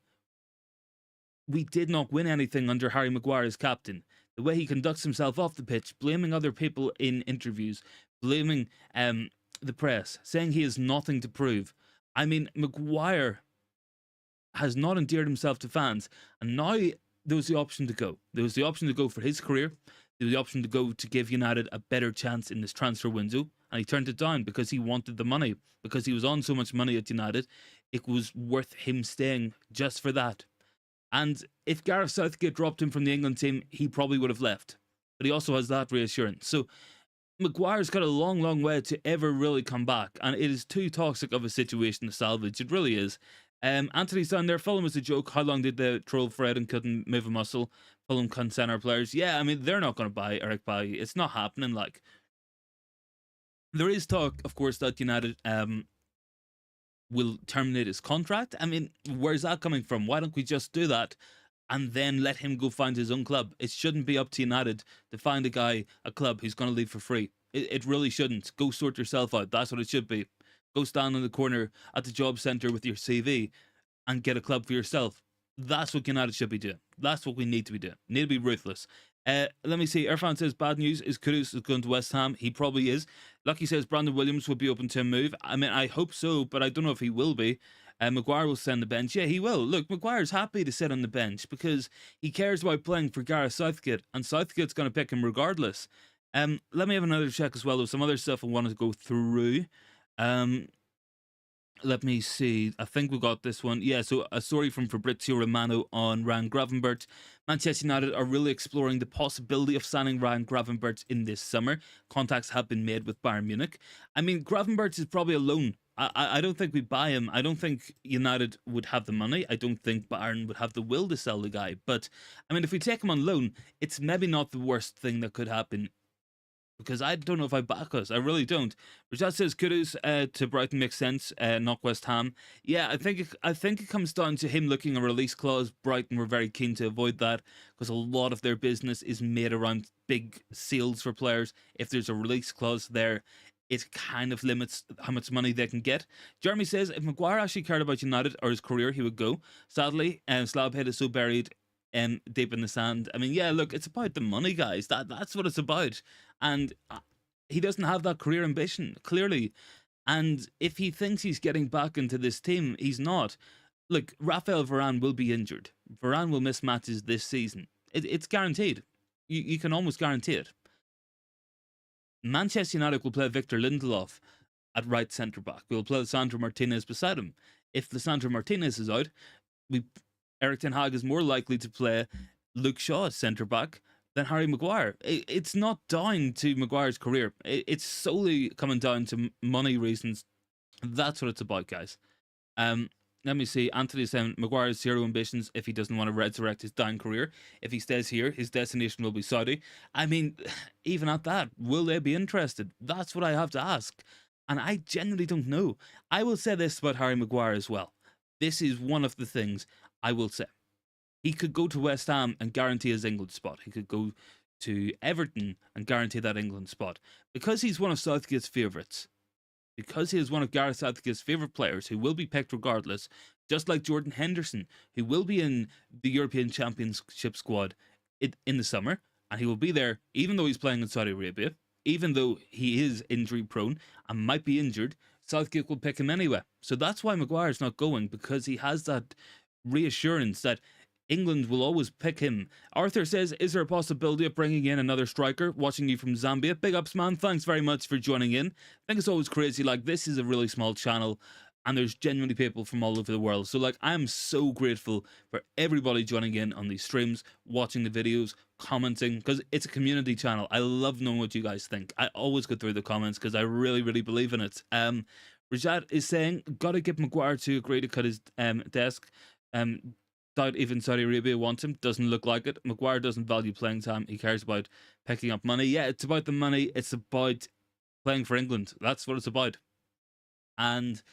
Speaker 1: We did not win anything under Harry Maguire as captain. The way he conducts himself off the pitch, blaming other people in interviews, blaming the press, saying he has nothing to prove. I mean, Maguire has not endeared himself to fans, and now there was the option to go. There was the option to go for his career. There was the option to go to give United a better chance in this transfer window, and he turned it down because he wanted the money, because he was on so much money at United. It was worth him staying just for that. And if Gareth Southgate dropped him from the England team, he probably would have left. But he also has that reassurance. So Maguire's got a long, long way to ever really come back, and it is too toxic of a situation to salvage. It really is. Anthony's down there. Fulham was a joke. How long did they troll Fred and couldn't move a muscle? Fulham can't send our players. Yeah, I mean, they're not going to buy Eric Bailly. It's not happening. Like, there is talk, of course, that United will terminate his contract. I mean, where's that coming from? Why don't we just do that and then let him go find his own club? It shouldn't be up to United to find a club who's going to leave for free. It really shouldn't. Go sort yourself out. That's what it should be. Go stand in the corner at the job centre with your CV and get a club for yourself. That's what United should be doing. That's what we need to be doing. Need to be ruthless. Let me see. Irfan says, bad news is Kudus is going to West Ham. He probably is. Lucky says Brandon Williams would be open to a move. I mean, I hope so, but I don't know if he will be. Maguire will sit on the bench. Yeah, he will. Look, Maguire's happy to sit on the bench because he cares about playing for Gareth Southgate, and Southgate's going to pick him regardless. Let me have another check as well. There's some other stuff I wanted to go through. Let me see. I think we got this one. Yeah, so a story from Fabrizio Romano on Ryan Gravenberch. Manchester United are really exploring the possibility of signing Ryan Gravenberch in this summer. Contacts have been made with Bayern Munich. I mean, Gravenberch is probably a loan. I don't think we buy him. I don't think United would have the money. I don't think Bayern would have the will to sell the guy. But, I mean, if we take him on loan, it's maybe not the worst thing that could happen, because I don't know if I back us. I really don't. Rajat says Kudus to Brighton makes sense, not West Ham. Yeah, I think it comes down to him looking a release clause. Brighton were very keen to avoid that because a lot of their business is made around big sales for players. If there's a release clause there, it kind of limits how much money they can get. Jeremy says if Maguire actually cared about United or his career, he would go. Sadly, Slabhead is so buried deep in the sand. I mean, yeah, look, it's about the money, guys. That's what it's about. And he doesn't have that career ambition, clearly. And if he thinks he's getting back into this team, he's not. Look, Raphael Varane will be injured. Varane will miss matches this season. It's guaranteed. You can almost guarantee it. Manchester United will play Victor Lindelof at right centre-back. We'll play Lisandro Martinez beside him. If Lisandro Martinez is out, Erik Ten Hag is more likely to play Luke Shaw as centre-back than Harry Maguire. It's not down to Maguire's career. It's solely coming down to money reasons. That's what it's about, guys. Let me see. Anthony saying Maguire has zero ambitions if he doesn't want to resurrect his down career. If he stays here, his destination will be Saudi. I mean, even at that, will they be interested? That's what I have to ask. And I genuinely don't know. I will say this about Harry Maguire as well. This is one of the things I will say. He could go to West Ham and guarantee his England spot. He could go to Everton and guarantee that England spot. Because he's one of Southgate's favourites. Because he is one of Gareth Southgate's favourite players who will be picked regardless, just like Jordan Henderson, who will be in the European Championship squad in the summer, and he will be there even though he's playing in Saudi Arabia, even though he is injury prone and might be injured, Southgate will pick him anyway. So that's why Maguire's not going, because he has that reassurance that England will always pick him. Arthur says, is there a possibility of bringing in another striker? Watching you from Zambia. Big ups, man. Thanks very much for joining in. I think it's always crazy. Like, this is a really small channel, and there's genuinely people from all over the world. So, like, I'm so grateful for everybody joining in on these streams, watching the videos, commenting, because it's a community channel. I love knowing what you guys think. I always go through the comments because I really, really believe in it. Rajat is saying, gotta get Maguire to agree to cut his desk. Doubt even Saudi Arabia wants him. Doesn't look like it. Maguire doesn't value playing time. He cares about picking up money. Yeah, it's about the money. It's about playing for England. That's what it's about. And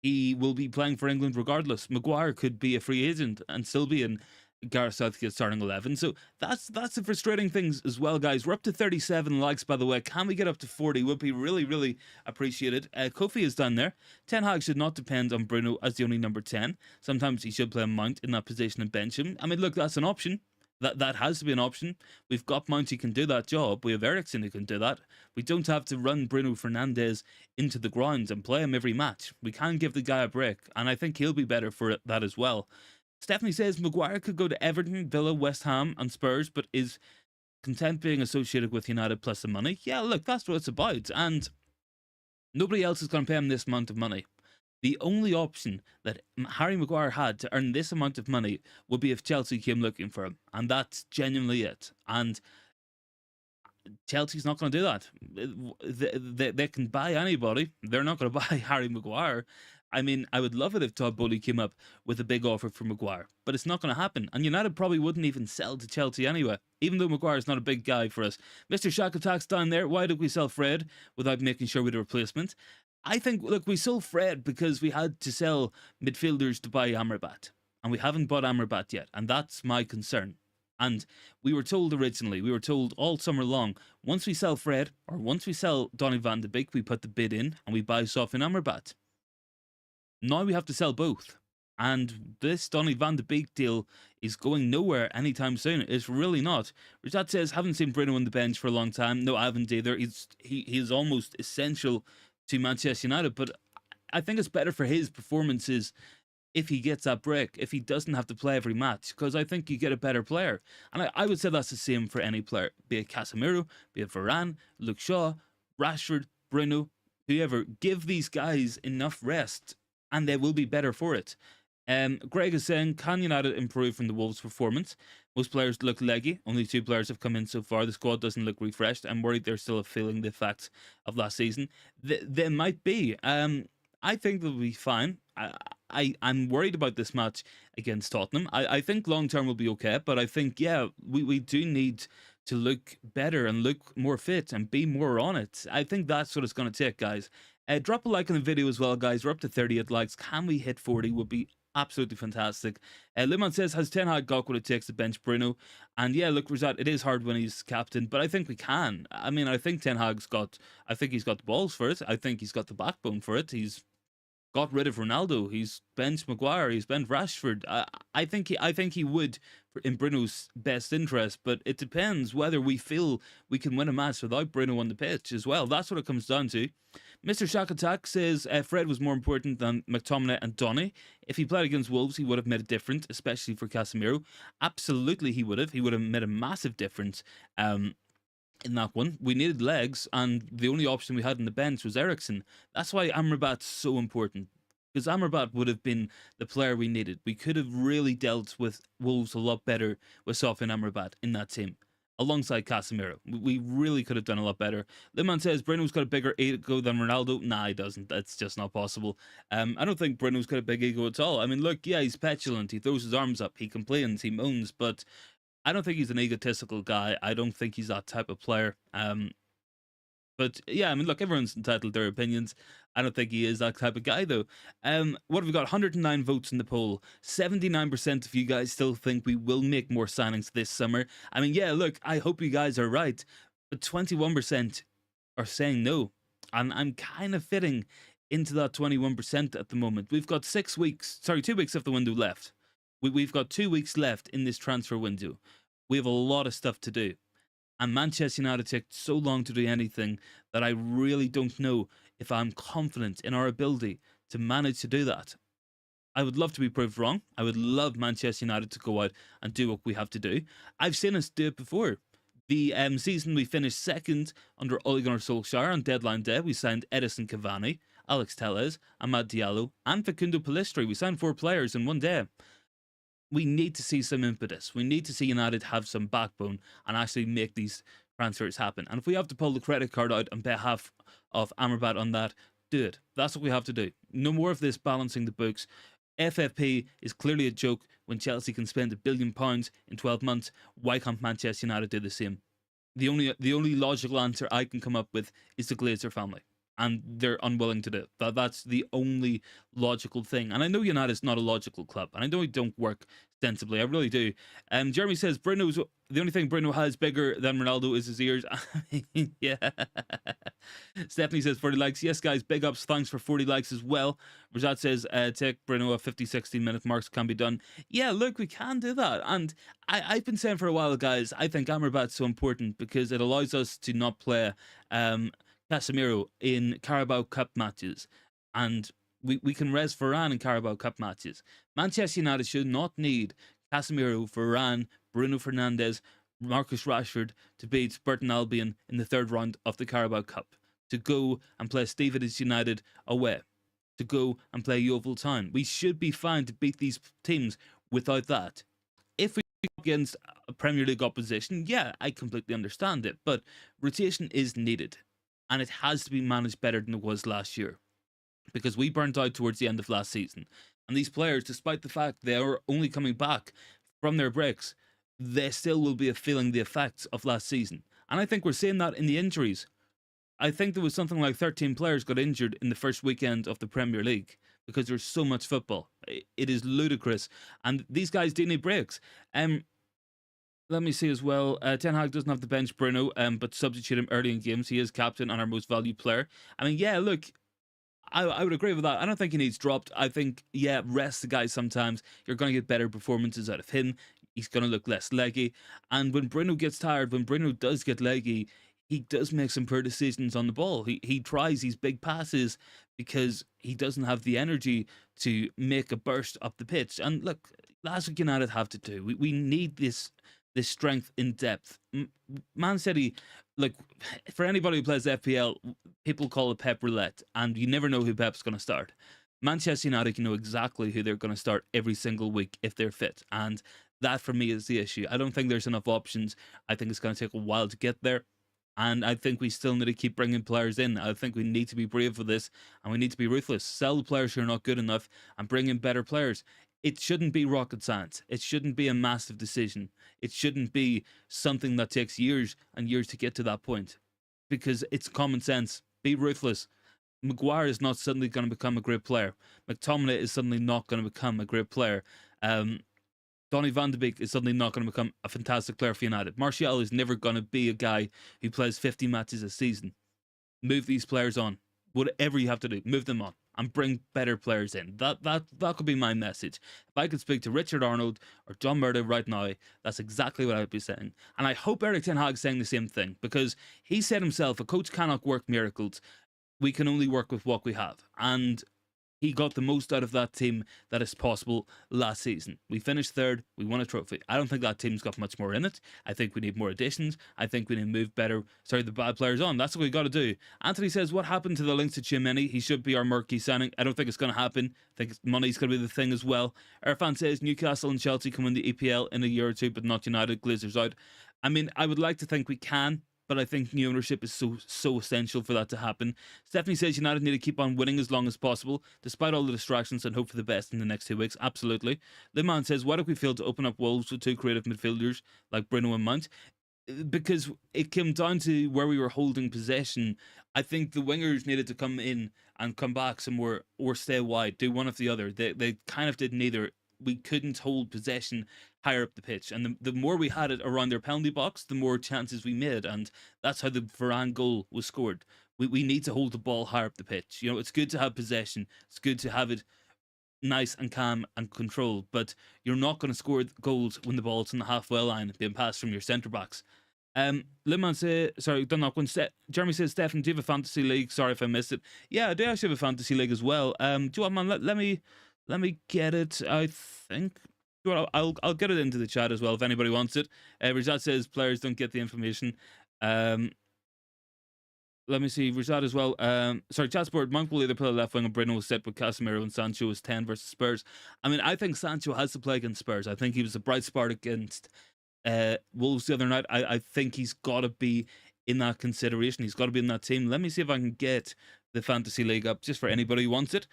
Speaker 1: he will be playing for England regardless. Maguire could be a free agent and still be in Gareth Southgate starting 11. So that's the frustrating things as well, guys. We're up to 37 likes, by the way. Can we get up to 40? Would be really, really appreciated. Kofi is down there. Ten Hag should not depend on Bruno as the only number 10. Sometimes he should play a Mount in that position and bench him. I mean, look, that's an option. That has to be an option. We've got Mount who can do that job. We have Eriksen who can do that. We don't have to run Bruno Fernandes into the ground and play him every match. We can give the guy a break, and I think he'll be better for that as well. Stephanie says Maguire could go to Everton, Villa, West Ham, and Spurs, but is content being associated with United plus the money. Yeah, look, that's what it's about, and nobody else is going to pay him this amount of money. The only option that Harry Maguire had to earn this amount of money would be if Chelsea came looking for him. And that's genuinely it. And Chelsea's not going to do that. They can buy anybody. They're not going to buy Harry Maguire. I mean, I would love it if Todd Bowley came up with a big offer for Maguire, but it's not going to happen. And United probably wouldn't even sell to Chelsea anyway, even though Maguire's not a big guy for us. Mr. Shack Attacks down there, why did we sell Fred without making sure we had a replacement? I think, look, we sold Fred because we had to sell midfielders to buy Amrabat, and we haven't bought Amrabat yet, and that's my concern. And we were told originally, we were told all summer long, once we sell Fred, or once we sell Donny van de Beek, we put the bid in, and we buy Sofyan Amrabat. Now we have to sell both. And this Donny van de Beek deal is going nowhere anytime soon. It's really not. Rajat says, haven't seen Bruno on the bench for a long time. No, I haven't either. He is almost essential to Manchester United, but I think it's better for his performances if he gets that break, if he doesn't have to play every match, because I think you get a better player. And I would say that's the same for any player, be it Casemiro, be it Varane, Luke Shaw, Rashford, Bruno, whoever. Give these guys enough rest and they will be better for it. Greg is saying, can United improve from the Wolves' performance? Most players look leggy. Only 2 players have come in so far. The squad doesn't look refreshed. I'm worried they're still feeling the effects of last season. They might be. I think they'll be fine. I'm worried about this match against Tottenham. I think long term will be okay, but I think, yeah, we do need to look better and look more fit and be more on it. I think that's what it's going to take, guys. Drop a like on the video as well, guys. We're up to 38 likes. Can we hit 40? Would be absolutely fantastic. Liman says, has Ten Hag got what it takes to bench Bruno? And yeah, look, Rosat, it is hard when he's captain, but I think we can. I mean, I think Ten Hag's got, I think he's got the balls for it. I think he's got the backbone for it. He's got rid of Ronaldo. He's benched Maguire. He's benched Rashford. I think he would in Bruno's best interest, but it depends whether we feel we can win a match without Bruno on the pitch as well. That's what it comes down to. Mr. Shack Attack says Fred was more important than McTominay and Donny. If he played against Wolves, he would have made a difference, especially for Casemiro. Absolutely, he would have. He would have made a massive difference. In that one, we needed legs, and the only option we had on the bench was Eriksen. That's why Amrabat's so important, because Amrabat would have been the player we needed. We could have really dealt with Wolves a lot better with Sofyan Amrabat in that team, alongside Casemiro. We really could have done a lot better. Liman says Bruno's got a bigger ego than Ronaldo. Nah, he doesn't. That's just not possible. I don't think Bruno's got a big ego at all. I mean, look, yeah, he's petulant. He throws his arms up. He complains. He moans, but I don't think he's an egotistical guy. I don't think he's that type of player. But yeah, I mean, look, everyone's entitled to their opinions. I don't think he is that type of guy, though. What have we got? 109 votes in the poll. 79% of you guys still think we will make more signings this summer. I mean, yeah, look, I hope you guys are right. But 21% are saying no. And I'm kind of fitting into that 21% at the moment. We've got 2 weeks of the window left. We've got 2 weeks left in this transfer window. We have a lot of stuff to do. And Manchester United take so long to do anything that I really don't know if I'm confident in our ability to manage to do that. I would love to be proved wrong. I would love Manchester United to go out and do what we have to do. I've seen us do it before. The season we finished second under Ole Gunnar Solskjaer on deadline day. We signed Edison Cavani, Alex Telles, Amad Diallo, and Facundo Pellistri. We signed 4 players in one day. We need to see some impetus. We need to see United have some backbone and actually make these transfers happen. And if we have to pull the credit card out on behalf of Amrabat on that, do it. That's what we have to do. No more of this balancing the books. FFP is clearly a joke. When Chelsea can spend £1 billion in 12 months, why can't Manchester United do the same? The only logical answer I can come up with is the Glazer family. and they're unwilling to do it. That's the only logical thing. And I know United's not a logical club, and I know it don't work sensibly. I really do. Jeremy says Bruno's the only thing Bruno has bigger than Ronaldo is his ears. I mean, yeah. Stephanie says 40 likes. Yes, guys, big ups. Thanks for 40 likes as well. Rajat says take Bruno at 50, 60 minute marks can be done. Yeah, look, we can do that. And I've been saying for a while, guys, I think Amrabat's so important because it allows us to not play Casemiro in Carabao Cup matches, and we can res Varane in Carabao Cup matches. Manchester United should not need Casemiro, Varane, Bruno Fernandes, Marcus Rashford to beat Burton Albion in the third round of the Carabao Cup, to go and play Stevenage United away, to go and play Yeovil Town. We should be fine to beat these teams without that. If we against a Premier League opposition, yeah, I completely understand it, but rotation is needed. And it has to be managed better than it was last year, because we burnt out towards the end of last season. And these players, despite the fact they are only coming back from their breaks, they still will be feeling the effects of last season. And I think we're seeing that in the injuries. I think there was something like 13 players got injured in the first weekend of the Premier League because there's so much football. It is ludicrous. And these guys do need breaks. Let me see as well. Ten Hag doesn't have to bench Bruno, but substitute him early in games. He is captain and our most valued player. I mean, yeah, look, I would agree with that. I don't think he needs dropped. I think, yeah, rest the guy sometimes. You're going to get better performances out of him. He's going to look less leggy. And when Bruno gets tired, when Bruno does get leggy, he does make some poor decisions on the ball. He tries these big passes because he doesn't have the energy to make a burst up the pitch. And look, that's what United have to do. We need this strength in depth. Man City, like, for anybody who plays FPL, people call it Pep roulette, and you never know who Pep's going to start. Manchester United, you know exactly who they're going to start every single week if they're fit, and that for me is the issue. I don't think there's enough options. I think it's going to take a while to get there, and I think we still need to keep bringing players in. I think we need to be brave for this, and we need to be ruthless. Sell the players who are not good enough and bring in better players. It shouldn't be rocket science. It shouldn't be a massive decision. It shouldn't be something that takes years and years to get to that point, because it's common sense. Be ruthless. Maguire is not suddenly going to become a great player. McTominay is suddenly not going to become a great player. Donny van de Beek is suddenly not going to become a fantastic player for United. Martial is never going to be a guy who plays 50 matches a season. Move these players on. Whatever you have to do, move them on and bring better players in. That could be my message. If I could speak to Richard Arnold or John Murdo right now, that's exactly what I would be saying. And I hope Erik Ten Hag is saying the same thing, because he said himself, a coach cannot work miracles. We can only work with what we have. And he got the most out of that team that is possible last season. We finished third. We won a trophy. I don't think that team's got much more in it. I think we need more additions. I think we need to move the bad players on. That's what we got to do. Anthony says, what happened to the links to Chimeni? He should be our murky signing. I don't think it's going to happen. I think money's going to be the thing as well. Irfan says, Newcastle and Chelsea can win the EPL in a year or two, but not United. Glazers out. I mean, I would like to think we can, but I think new ownership is so essential for that to happen. Stephanie says United need to keep on winning as long as possible, despite all the distractions, and hope for the best in the next 2 weeks. Absolutely. Liman says, why don't we fail to open up Wolves with two creative midfielders like Bruno and Mount? Because it came down to where we were holding possession. I think the wingers needed to come in and come back some more, or stay wide, do one of the other. They kind of did neither. We couldn't hold possession higher up the pitch, and the more we had it around their penalty box, the more chances we made, and that's how the Varane goal was scored. We need to hold the ball higher up the pitch. You know, it's good to have possession, it's good to have it nice and calm and controlled, but you're not going to score goals when the ball's on the halfway line being passed from your centre backs. Limman say, sorry, done that one. Jeremy says, Stefan, do you have a fantasy league? Sorry if I missed it. Yeah, I do actually have a fantasy league as well. Do you want, man? Let me get it. I think. I'll get it into the chat as well if anybody wants it. Rajat says players don't get the information. Let me see. Rajat as well. Sorry, Chatsport. Monk will either play left wing and Bruno will sit with Casemiro and Sancho is 10 versus Spurs. I mean, I think Sancho has to play against Spurs. I think he was a bright spark against Wolves the other night. I think he's got to be in that consideration. He's got to be in that team. Let me see if I can get the fantasy league up just for anybody who wants it.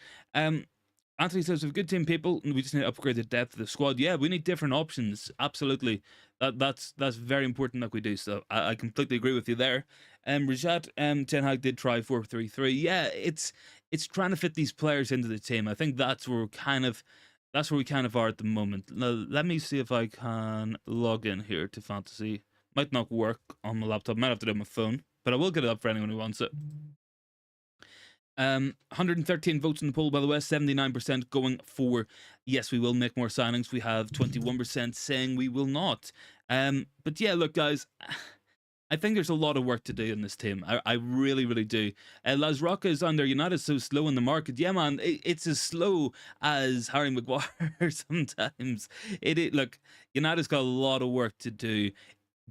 Speaker 1: Anthony says, we have good team people, and we just need to upgrade the depth of the squad. Yeah, we need different options. Absolutely. That's very important that we do so. I completely agree with you there. Rajat Ten Hag did try 4-3-3. Yeah, it's trying to fit these players into the team. I think that's where we kind of are at the moment. Now, let me see if I can log in here to Fantasy. Might not work on my laptop. Might have to do it on my phone, but I will get it up for anyone who wants it. 113 votes in the poll, by the way. 79% going for yes, we will make more signings. We have 21% saying we will not. But yeah, look, guys, I think there's a lot of work to do in this team. I really, really do. Las Roca is on there. United so slow in the market. Yeah, man, it's as slow as Harry Maguire sometimes. Look, United's got a lot of work to do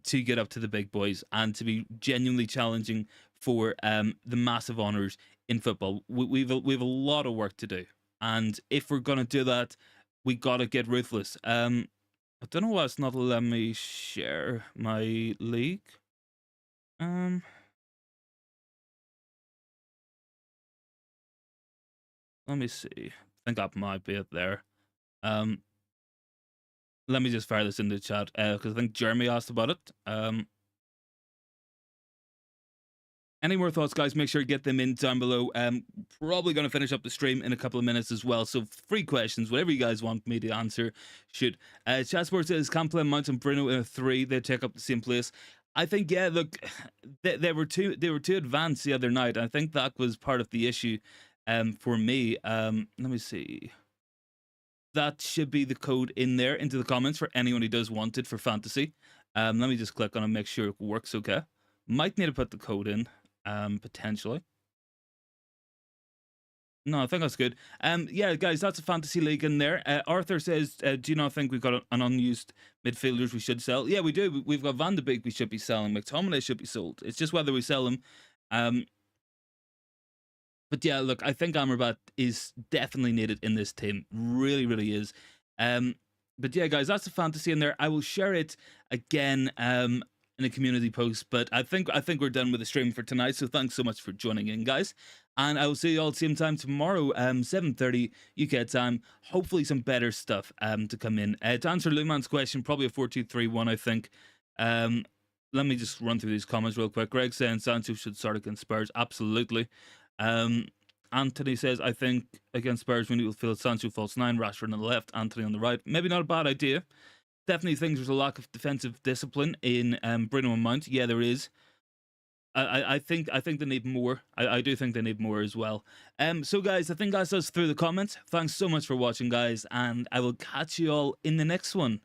Speaker 1: to get up to the big boys and to be genuinely challenging for the massive honours in football. We've a lot of work to do, and if we're gonna do that, we gotta get ruthless. I don't know why it's not letting me share my league. Let me see. I think that might be it there. Let me just fire this into the chat because I think Jeremy asked about it. Any more thoughts, guys? Make sure you get them in down below. Probably going to finish up the stream in a couple of minutes as well. So free questions, whatever you guys want me to answer, should. Chatsport says, can't play Mount and Bruno in a 3. They take up the same place. I think, yeah, look, they were too advanced the other night. I think that was part of the issue for me. Let me see. That should be the code in there into the comments for anyone who does want it for fantasy. Let me just click on it and make sure it works okay. Might need to put the code in, potentially. No, I think that's good. Yeah, guys, that's a fantasy league in there. Arthur says, do you not think we've got an unused midfielders we should sell? Yeah, we do. We've got Van de Beek we should be selling. McTominay should be sold. It's just whether we sell him. But yeah, look, I think Amrabat is definitely needed in this team. Really, really is. But yeah, guys, that's the fantasy in there. I will share it again in a community post. But I think we're done with the stream for tonight. So thanks so much for joining in, guys. And I will see you all same time tomorrow, 7:30 UK time. Hopefully some better stuff to come in. To answer Luman's question, probably a 4-2-3-1, I think. Let me just run through these comments real quick. Greg saying Sancho should start against Spurs. Absolutely. Anthony says, I think against Spurs we need to field Sancho false 9, Rashford on the left, Anthony on the right. Maybe not a bad idea. Definitely think there's a lack of defensive discipline in Bruno and Mount. Yeah, there is. I think they need more. I do think they need more as well. So guys, I think that's us through the comments. Thanks so much for watching, guys, and I will catch you all in the next one.